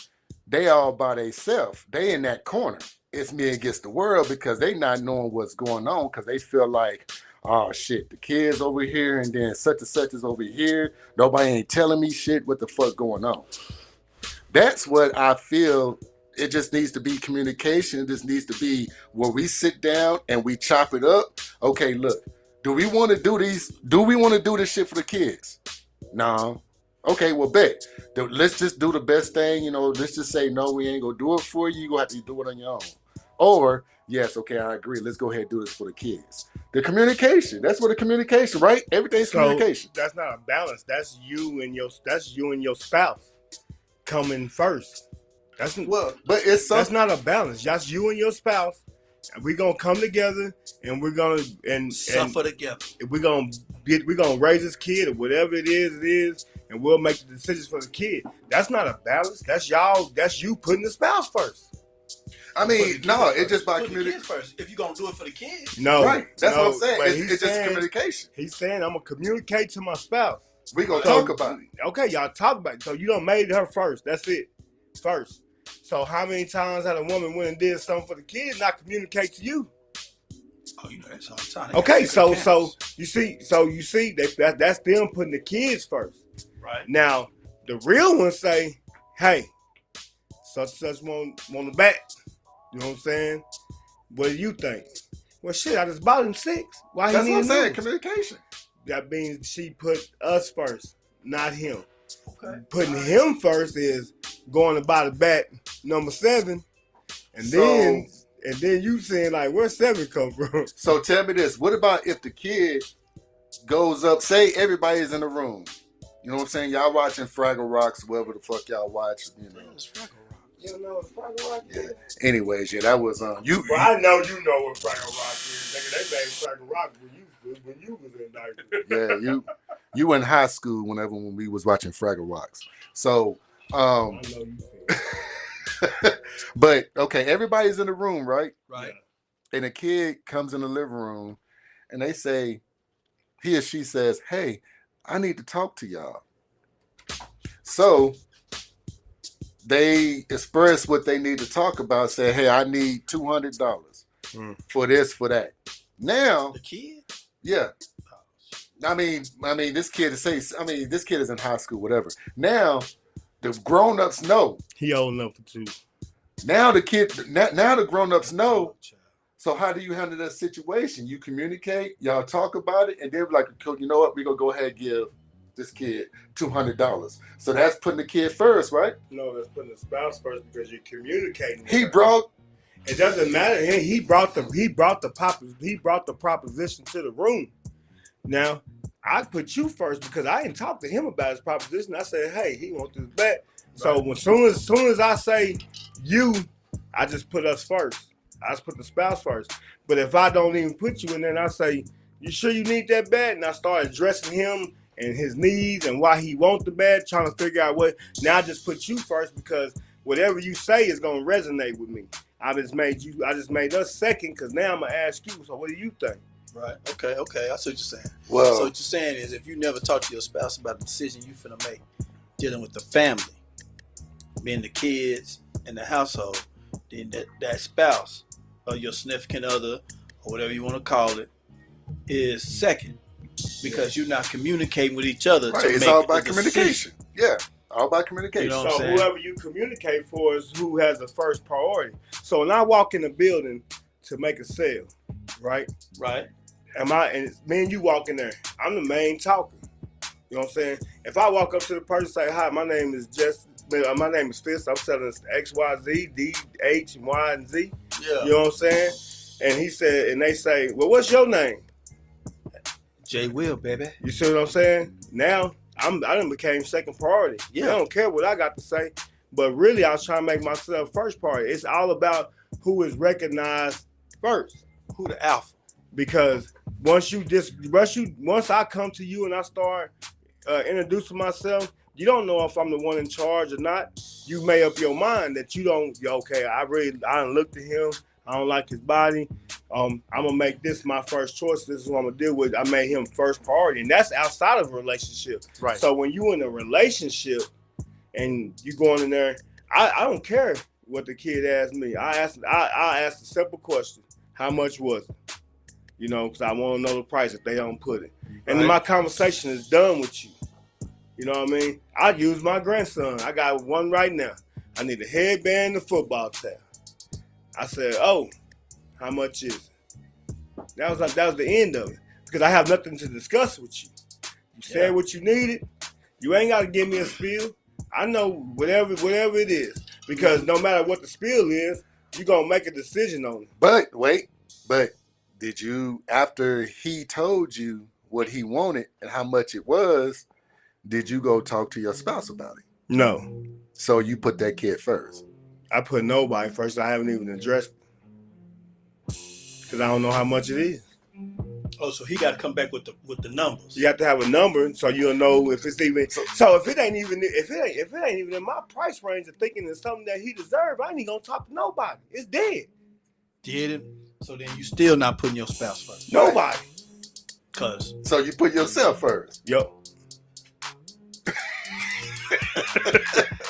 they all by themselves. They in that corner. It's me against the world because they not knowing what's going on because they feel like, oh shit, the kids over here and then such and such is over here. Nobody ain't telling me shit. What the fuck going on? That's what I feel. It just needs to be communication. It just needs to be where we sit down and we chop it up. Okay, look, do we want to do these? Do we want to do this shit for the kids? No. Okay, well, bet. Let's just do the best thing. You know, let's just say, no, we ain't going to do it for you. You're going to have to do it on your own. Or, yes, okay, I agree. Let's go ahead and do this for the kids. The communication. That's what the communication, right? Everything's communication. That's not a balance. That's you and your spouse coming first. That's not a balance. That's you and your spouse. And we're gonna come together and we're gonna suffer together. We're gonna raise this kid or whatever it is, and we'll make the decisions for the kid. That's not a balance. That's y'all. That's you putting the spouse first. I mean, no, it's just by communication first. If you're gonna do it for the kids, no, right? That's what I'm saying. But It's just communication. He's saying I'm gonna communicate to my spouse. We gonna talk about it. Okay, y'all talk about it. So you done made her first. That's it, first. So how many times had a woman went and did something for the kids not communicate to you? Oh, you know that's all the time. Okay, so you see that's them putting the kids first. Right. Now the real ones say, hey, such and such want the back. You know what I'm saying? What do you think? Well, shit, I just bought him 6. Why That's he what I'm need saying. new? Communication. That means she put us first, not him. Okay. Putting him first is going to buy the bat number 7, and then you saying like, where's 7 come from? So tell me this: what about if the kid goes up? Say everybody's in the room. You know what I'm saying? Y'all watching Fraggle Rocks, whatever the fuck y'all watch. You know. You know what Fraggle Rock is? Yeah. Anyways, yeah, that was you. Well, I know you know what Fraggle Rock is. Nigga, they made Fraggle Rock when you was in diapers. Yeah, you in high school when we was watching Fraggle Rocks. So, I know you feel. but okay, everybody's in the room, right? Right. And a kid comes in the living room, and they say, he or she says, "Hey, I need to talk to y'all." So they express what they need to talk about. Say, "Hey, I need $200 for this, for that." Now, the kid. Yeah. I mean, this kid is in high school, whatever. Now, the grown-ups know. He old enough for 2. Now the grown-ups know. So how do you handle that situation? You communicate, y'all talk about it, and they're like, you know what, we're going to go ahead and give this kid $200. So that's putting the kid first, right? No, that's putting the spouse first because you're communicating. It doesn't matter. He brought the proposition to the room. Now, I put you first because I didn't talk to him about his proposition. I said, hey, he wants this back. So as soon as I say you, I just put us first. I just put the spouse first. But if I don't even put you in there and I say, you sure you need that bed? And I start addressing him and his needs and why he wants the bed, trying to figure out what. Now I just put you first because whatever you say is gonna resonate with me. I just made us second because now I'm gonna ask you. So what do you think? Right. Okay. I see what you're saying. Well, So what you're saying is, if you never talk to your spouse about the decision you finna make, dealing with the family, being the kids and the household, then that spouse or your significant other or whatever you want to call it is second because you're not communicating with each other. right. To It's make all about the communication. Yeah, all about communication. You know what I'm So saying? whoever you communicate for is who has the first priority. So when I walk in the building to make a sale, right? Right. And me and you walk in there, I'm the main talker. You know what I'm saying? If I walk up to the person and say, hi, my name is my name is Fist, I'm selling X, Y, Z, D, H, Y, and Z. Yeah. You know what I'm saying? And they say, well, what's your name? J. Will, baby. You see what I'm saying? Now, I done became second priority. Yeah. I don't care what I got to say, but really I was trying to make myself first priority. It's all about who is recognized first. Who the alpha? Because once I come to you and I start introducing myself, you don't know if I'm the one in charge or not. You made up your mind that you don't. Okay, I done looked at him. I don't like his body. I'm gonna make this my first choice. This is what I'm gonna deal with. I made him first priority, and that's outside of a relationship. Right. So when you in a relationship and you going in there, I don't care what the kid asked me. I asked a simple question: how much was it? You know, because I want to know the price if they don't put it. And then my conversation is done with you. You know what I mean? I use my grandson. I got one right now. I need a headband and a football towel. I said, oh, how much is it? That was the end of it. Because I have nothing to discuss with you. You said what you needed. You ain't got to give me a spiel. I know whatever it is. Because no matter what the spiel is, you're going to make a decision on it. But wait, did you, after he told you what he wanted and how much it was, did you go talk to your spouse about it? No. So you put that kid first. I put nobody first. I haven't even addressed it. Because I don't know how much it is. Oh, so he got to come back with the numbers. You have to have a number so you'll know if it's even. So if it ain't even in my price range of thinking it's something that he deserves, I ain't even gonna talk to nobody. It's dead. Did it? So then you still not putting your spouse first. Nobody. Cause So you put yourself first. Yo.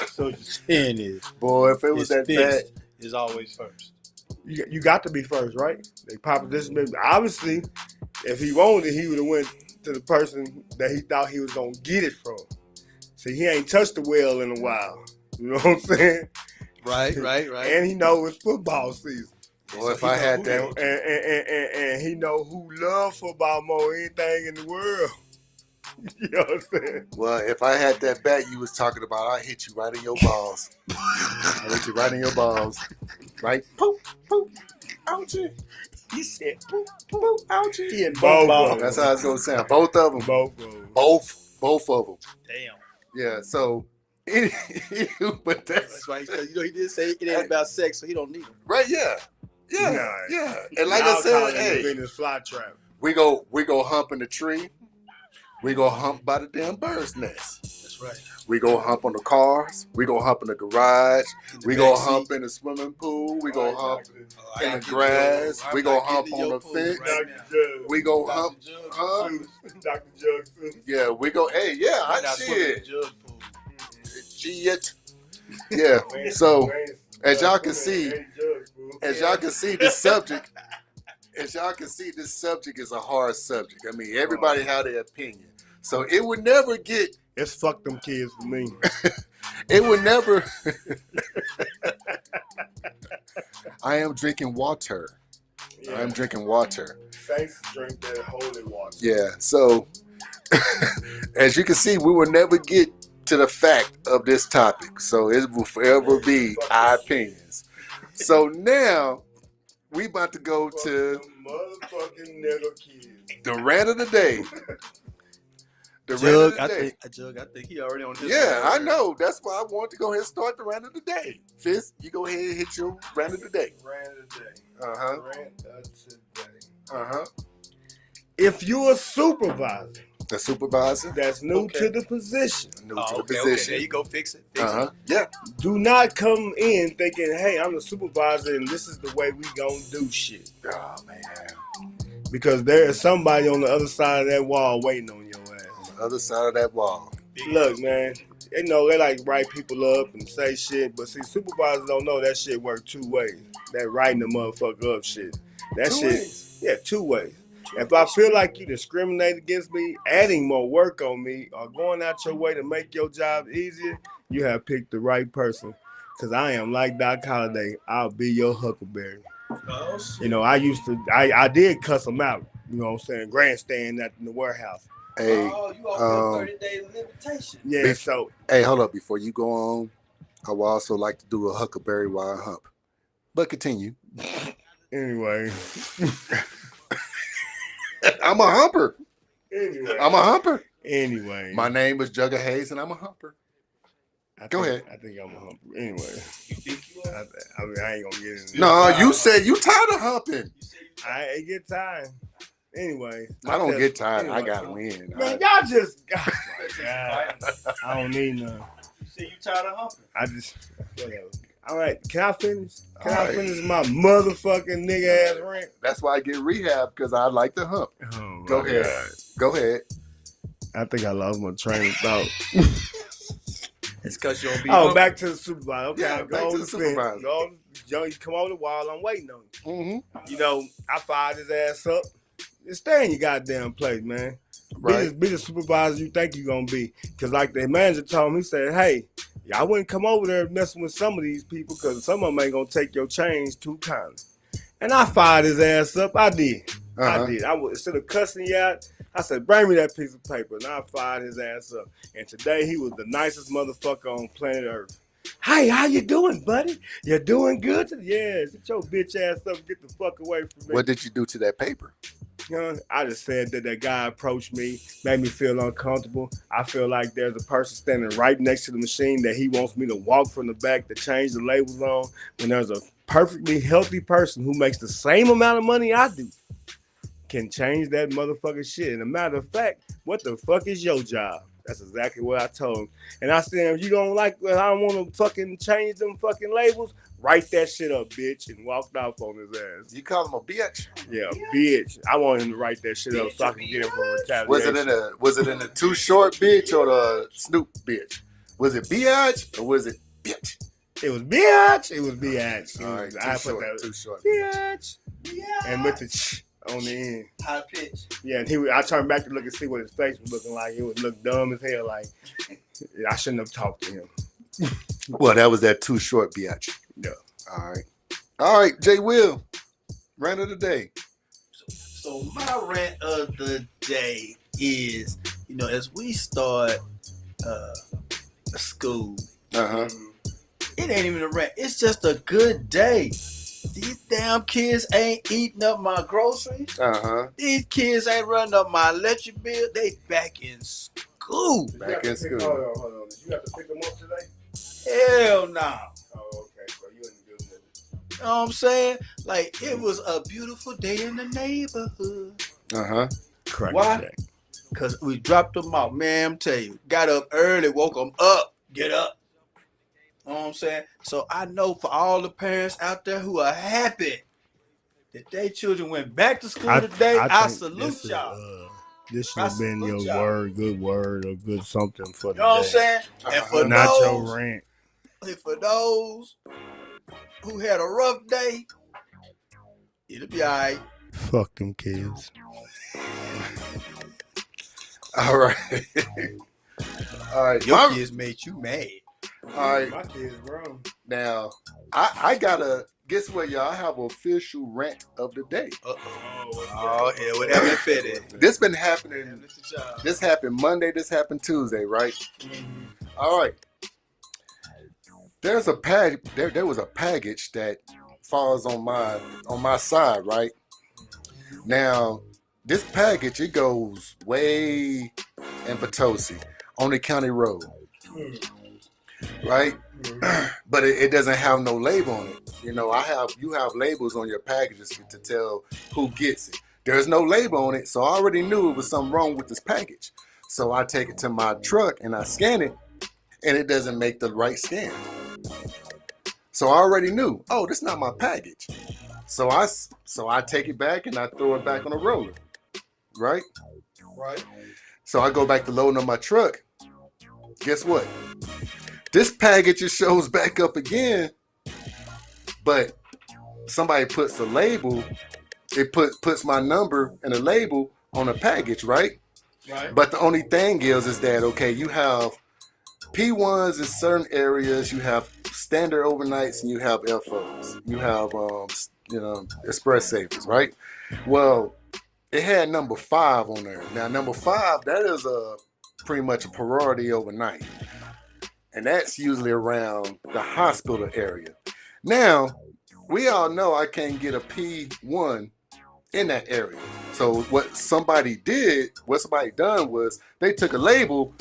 So what you're saying is, Boy, if it was that bad. is always first. You got to be first, right? They proposition. Obviously, if he wanted it, he would have went to the person that he thought he was gonna get it from. See, he ain't touched the well in a while. You know what I'm saying? Right. And he know it's football season. Boy, if I had that. And he know who love football more than anything in the world. You know what I'm saying? Well, if I had that bat you was talking about, I'd hit you right in your balls. I'd hit you right in your balls. Right? Poop, poop, ouchie. He said, "Poop, poop, ouchie." He had Both both of balls. That's how it's going to sound. Both of them. Both of them. Both of them. Damn. Yeah, so, but That's right. Because he did say it ain't about sex, so he don't need them. right, yeah. Yeah, Nah. yeah. And like Y'all I call said, it hey, the Venus flytrap. we go hump in the tree. We go hump by the damn bird's nest. That's right. We go hump on the cars. We go hump in the garage. We go hump in the swimming pool. We go hump in the grass. We go hump on the fence. We go hump. Dr. Jug. Yeah, we go. Hey, yeah, I shit. Shit. Yeah. So as y'all can see, this subject. As y'all can see, this subject is a hard subject. I mean, everybody have their opinion. So it would never get. It's fuck them kids for me. It would never. I am drinking water. Yeah. I am drinking water. Saints drink that holy water. Yeah. So as you can see, we will never get to the fact of this topic. So it will forever be our opinions. So now we about to go to motherfucking nigga kids. the rant of the day. The rant Jug, of the day. I think he already on his. Yeah, I side. know. That's why I wanted to go ahead and start the rant of the day. Fist, you go ahead and hit your rant of the day. Rant of the day. Uh-huh. Rant of today. Uh-huh. If you're a supervisor The supervisor. that's new to the position, New to the Okay, position. there you go. Fix it. Fix Uh-huh. Yeah. do not come in thinking, hey, I'm the supervisor and this is the way we gonna do shit. Oh man. Because there is somebody on the other side of that wall waiting on your ass. On the other side of that wall. Look, man, they know they like write people up and say shit, but see, supervisors don't know that shit work two ways. That writing the motherfucker up shit. That Two shit, ways. yeah, two ways. If I feel like you discriminate against me, adding more work on me, or going out your way to make your job easier, you have picked the right person. Cause I am like Doc Holliday. I'll be your huckleberry. Oh, shit. You know, I did cuss them out. You know what I'm saying? Grandstand at in the warehouse. Hey, Oh, you off your 30 days limitation. Yeah, so hey, hold up. Before you go on, I would also like to do a huckleberry while I hump. But continue. anyway. I'm a humper. Anyway. I'm a humper. Anyway. My name is Jugga Hayes, and I'm a humper. Go ahead. I think I'm a humper. Anyway. You think you are? I mean, I ain't gonna get into No, you said you tired of humping. I ain't get tired. Anyway. I don't get tired. I anyway. gotta win. Man, y'all just. Oh my God. I don't need none. You say you tired of humping? I just. Whatever. All right. Can I finish? Can All I right. finish my motherfucking nigga ass rant? That's why I get rehab, because I like to hump. Oh, Go my ahead. God. Go ahead. I think I lost my train of thought. It's because you don't be. Oh, back to the supervisor. Okay, Yeah, I'll back to the supervisor. Go, Joe, you come over the wall. I'm waiting on you. Mm-hmm. You know, I fired his ass up. Just stay in your goddamn place, man. Right. Be the supervisor you think you're gonna be. Cause like the manager told me, he said, hey, I wouldn't come over there messing with some of these people because some of them ain't gonna take your change too kindly. And I fired his ass up. I did. Uh-huh. I did. I would, instead of cussing you out, I said, bring me that piece of paper. And I fired his ass up. And today he was the nicest motherfucker on planet Earth. Hey, how you doing, buddy? You doing good? Yeah, sit your bitch ass up and get the fuck away from me. What did you do to that paper? You know, I just said that guy approached me, made me feel uncomfortable. I feel like there's a person standing right next to the machine that he wants me to walk from the back to change the labels on, when there's a perfectly healthy person who makes the same amount of money I do can change that motherfucking shit. And a matter of fact, what the fuck is your job? That's exactly what I told him. And I said, if you don't like, I don't want to fucking change them fucking labels, write that shit up, bitch, and walked off on his ass. You call him a bitch? Yeah, bitch. I want him to write that shit up so I can get him for retaliation. Was it in the Too Short bitch or the Snoop bitch? Was it biatch or was it bitch? It was bitch. It was bitch. All right, I Too put Short. that Too Short. bitch Yeah. and with the ch on the end. High pitch. Yeah, and I turned back to look and see what his face was looking like. It would look dumb as hell. Like I shouldn't have talked to him. Well, that was that Too Short bitch. Yeah. All right, Jay Will, rant of the day. So my rant of the day is, you know, as we start school, Uh-huh. it ain't even a rant. It's just a good day. These damn kids ain't eating up my groceries. Uh-huh. These kids ain't running up my electric bill. They back in school. Back in school. Hold on. Did you have to pick them up today? Hell no. Oh, okay. So you in the good mood. You know what I'm saying? Like, it was a beautiful day in the neighborhood. Uh-huh. Why? Because we dropped them off. Man, I'm telling you, got up early, woke them up. Get up. You know what I'm saying? So I know for all the parents out there who are happy that their children went back to school today, I think salute y'all. This should have been your good word or good something for the You know what I'm day. saying? And for Not those, your rant. and for those who had a rough day, it'll be all right. Fuck them kids. All right. All right. Your kids made you mad. All right. My kids grown. Now, I gotta guess what, y'all. I have an official rant of the day. Oh, hell, whatever it fit in. This been happening. This happened Monday. This happened Tuesday, right? All right. There's a There was a package that falls on my side, right? Now, this package, it goes way in Potosi on the county road, right? But it doesn't have no label on it. You know, you have labels on your packages to tell who gets it. There's no label on it, so I already knew it was something wrong with this package. So I take it to my truck and I scan it, and it doesn't make the right scan. So I already knew, oh, this is not my package. So I take it back and I throw it back on the roller, right? Right. So I go back to loading on my truck. Guess what? This package just shows back up again, but somebody puts a label. It puts my number and a label on a package, right? Right. But the only thing is that, okay, you have P1s in certain areas, you have standard overnights, and you have FOs. You have, express savers, right? Well, it had number 5 on there. Now, number 5, that is pretty much a priority overnight. And that's usually around the hospital area. Now, we all know I can't get a P1 in that area. So what somebody done was they took a label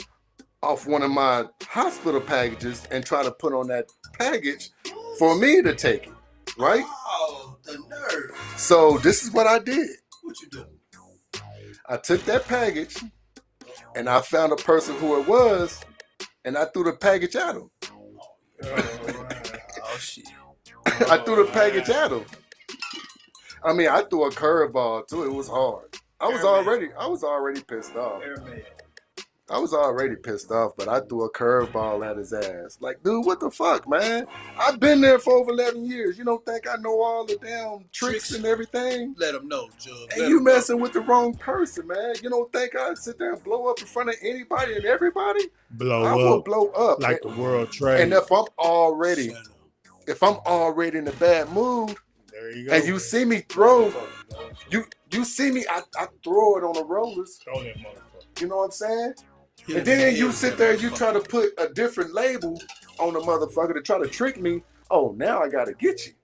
off one of my hospital packages and tried to put on that package for me to take it, right? Oh, the nerve. So this is what I did. What you do? I took that package and I found a person who it was and I threw the package at him. Oh, shit. I threw the package at him. I mean, I threw a curveball too. It was hard. I was already pissed off. I was already pissed off, but I threw a curveball at his ass. Like, dude, what the fuck, man? I've been there for over 11 years. You don't think I know all the damn tricks and everything? Let him know, Jug. And you messing with the wrong person, man. You don't think I'd sit there and blow up in front of anybody and everybody? I will blow up. Like the World Trade. And if I'm already in a bad mood, there you go. and you see me throw, you see me, I throw it on the rollers. Throw that motherfucker. You know what I'm saying? And then you sit there, you try to put a different label on the motherfucker to try to trick me. Oh, now I gotta get you.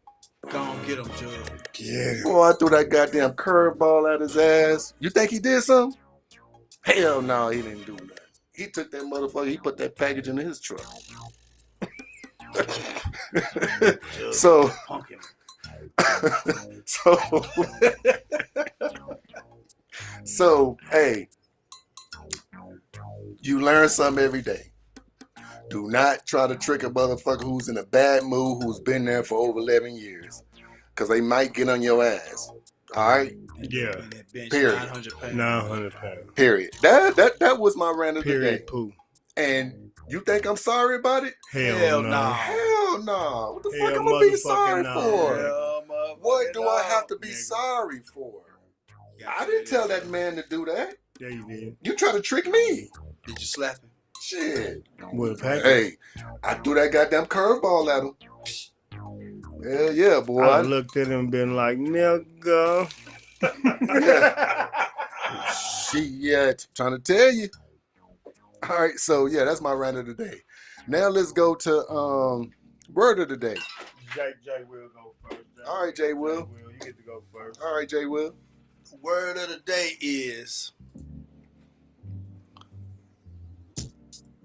Go on, get him, Jug. Yeah. Boy, I threw that goddamn curveball at his ass. You think he did something? Hell no, he didn't do nothing. He took that motherfucker, he put that package in his truck. So, so, hey, you learn something every day. Do not try to trick a motherfucker who's in a bad mood, who's been there for over 11 years. Because they might get on your ass. All right? Yeah. Period. 900 pounds. Period. That was my rant of the day. Period. Poo. And you think I'm sorry about it? Hell no. Hell no. What the fuck am I gonna be sorry for? What do I have to be sorry for? I didn't tell that man to do that. Yeah, you did. You try to trick me. Did you slap him? Shit. With a package. Hey, I threw that goddamn curveball at him. Hell yeah, boy. I looked at him and been like, nigga. Shit, trying to tell you. All right, so yeah, that's my rant of the day. Now let's go to word of the day. Jay will go first. All right, Jay Will. You get to go first. All right, Jay Will. Word of the day is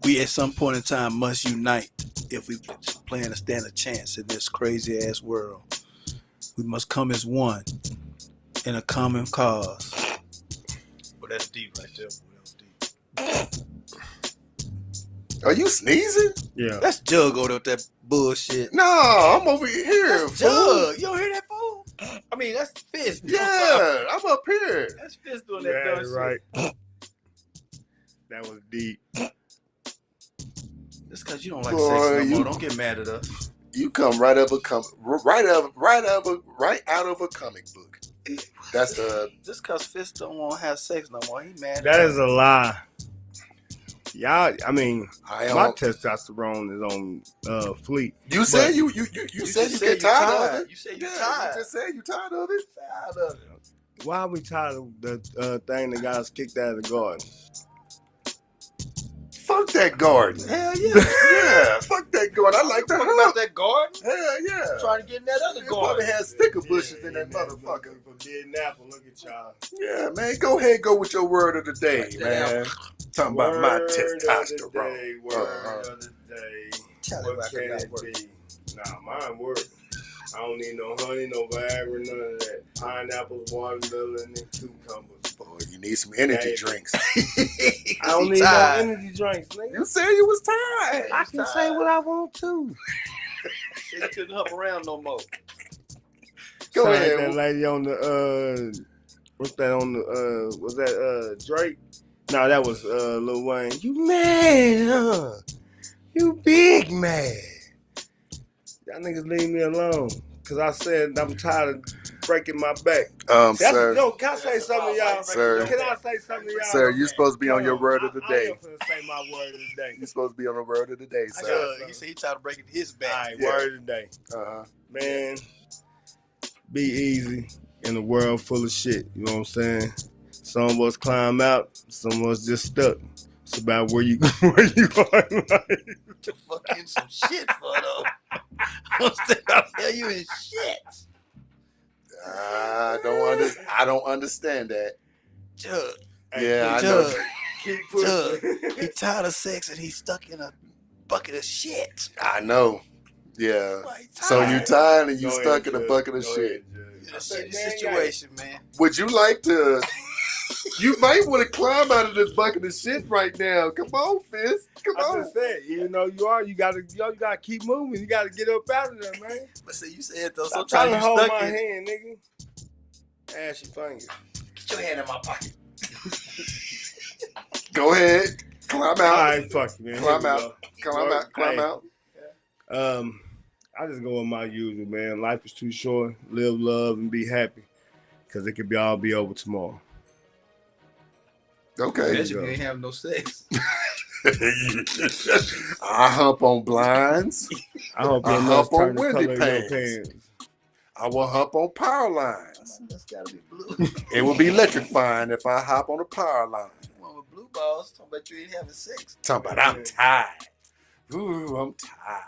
we at some point in time must unite if we plan to stand a chance in this crazy ass world. We must come as one in a common cause. Well, that's deep right there. That's deep. Are you sneezing? Yeah. That's Jug over there with that bullshit. No, I'm over here. That's Jug. You don't hear that fool? I mean, that's Fist. Yeah, I'm up here. That's Fist doing that dumb shit. Right. That was deep. Just because you don't like Boy, sex no more, don't get mad at us. You come right out of a comic book. That's the. Just because Fist don't want to have sex no more, he mad. That is a lie. Y'all, I mean, I my testosterone is on fleek. You said you said you get tired of it. You said Yeah, you tired. you just said you tired of it. Tired of it. Why are we tired of the thing that got us kicked out of the garden? Fuck that garden. Hell yeah. Yeah, fuck that garden. I like the Talking about hump. that garden. Hell yeah. Trying to get in that other It probably garden. had sticker bushes in that motherfucker. From Indianapolis, look at y'all. Yeah, man. Go ahead and go with your word of the day, man. Talking about my Word testosterone. Of the day, word of the day. Tell What me can about it that be? Nah, mine work. I don't need no honey, no Viagra, none of that. Pineapples, watermelon, and cucumbers. Boy, you need some energy Hey. drinks. I don't need no energy drinks, nigga. You said you was tired. I can say what I want to. He couldn't hop around no more. Go Sound ahead. like that lady on the what's that on the was that Drake? No, that was Lil Wayne. You mad, huh? You big mad. Y'all niggas leave me alone. Cause I said I'm tired of breaking my back. Sir. No, can I say something to y'all? Sir. Can I say something to y'all? Sir, you supposed to be on your word of the I day. am finna say my word of the day. You supposed to be on the word of the day, sir. He said he tried to break it his All back. right, Yeah. word of the day. Uh-huh. Man, be easy in a world full of shit. You know what I'm saying? Some of us climb out, some of us just stuck. It's about where you where you going. To fucking some shit for though. I'm saying, I'll tell you in shit. I don't understand that. Jug, Yeah, I know. Jug, Keep Jug. pushing. He tired of sex and he's stuck in a bucket of shit. I know. Yeah. Why he So you tired? tired and you Go stuck ahead, in a Jug. bucket of Go shit. ahead, Jug. In I a said, shitty man, situation, man. Would you like to? You might want to climb out of this bucket of shit right now. Come on, Fist. Come I on. just said, even though you gotta keep moving. You gotta get up out of there, man. But see, you said though, Stop trying sometimes to you hold stuck my in it. hand, nigga. Ashy fingers. Get your hand in my pocket. Go ahead. Climb All out. right, fuck you, man. Climb Here we out. go. Climb out. Climb Hey. out. I just go with my usual, man. Life is too short. Live, love, and be happy. Because it could all be over tomorrow. Okay. There you Imagine go. you ain't have no sex. I hump on blinds. I hope I your hump nuts on turn the windy color of your panes. pants. I will hump on power lines. That's gotta be blue. It will be electrifying if I hop on a power line. One with blue balls. Talking about you ain't having sex. Talking about I'm tired. Ooh, I'm tired.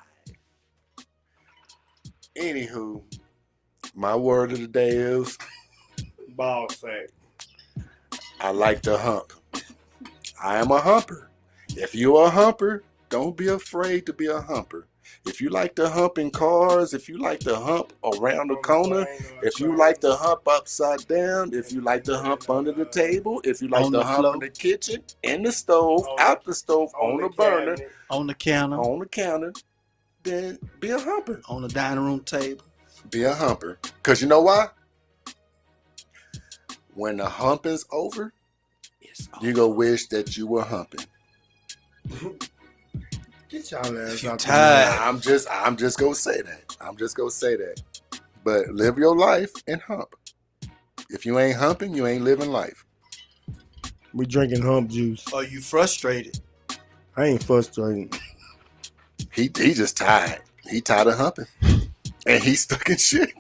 Anywho, my word of the day is Ball sack. I like to hump. I am a humper. If you're a humper, don't be afraid to be a humper. If you like to hump in cars, if you like to hump around the corner, if you like to hump upside down, if you like to hump under the table, if you like On to the hump floor. in the kitchen, in the stove, out the stove, on the burner, On the counter. on the counter, then be a humper. On the dining room table. Be a humper. Because you know why? When the humping's over, It's you go wish that you were humping. Get y'all ass If you out tired. I'm just gonna say that. I'm just gonna say that. But live your life and hump. If you ain't humping, you ain't living life. We drinking hump juice. Are you frustrated? I ain't frustrated. He just tired. He tired of humping. And he's stuck in shit.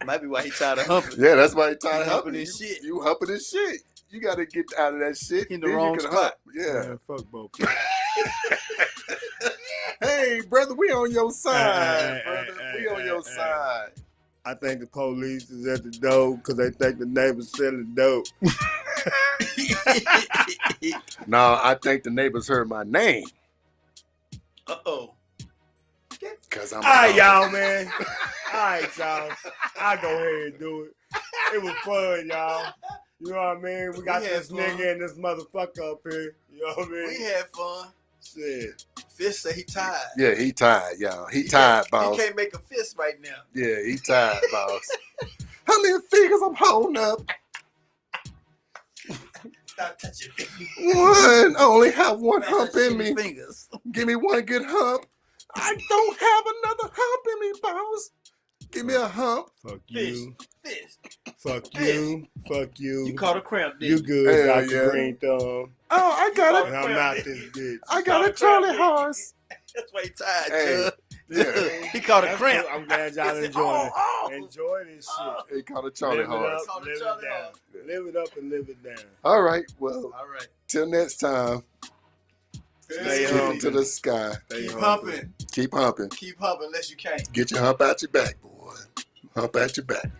Might be why he tired of humping. Yeah, that's why he tired of Humping humping. his shit. You humping his shit. You gotta get out of that shit. In the then wrong you can spot. hump. Yeah. Man, fuck both. Hey, brother, we on your side, Hey, brother. hey, We on hey, your hey. side. I think the police is at the door because they think the neighbors selling dope. No, I think the neighbors heard my name. Uh-oh. Cause I'm All right, y'all, man. All right, y'all. I'll go ahead and do it. It was fun, y'all. You know what I mean? We got We had this fun. nigga and this motherfucker up here. You know what I mean? We had fun. Shit. Fish say he tired. Yeah, he tired, y'all. He tired, boss. He can't make a fist right now. Yeah, he tired, boss. How many fingers I'm holding up? Stop touching me. One. I only have one Man, hump in shitty me. Fingers. Give me one good hump. I don't have another hump in me, boss. Give me a hump. Fuck Fish. you. Fish. Fuck you. Fuck you. You caught a cramp, You didn't you? good, Hell Dr. yeah. Green Thumb. Oh, I got caught it. And I'm out this bitch. I got a Charlie horse. That's why he tired, Hey, Jud. yeah. He caught a That's cramp. cool. I'm glad y'all He said, enjoying it. oh, Enjoy this shit. He called it Charlie Live it horse. up, live it down. Live it up and live it down. All right. Well, All right. till next time. Stay Keep humble. it to the sky. Stay Keep humble. humping. Keep humping. Keep humping unless you can't. Get your hump out your back, boy. Hump out your back.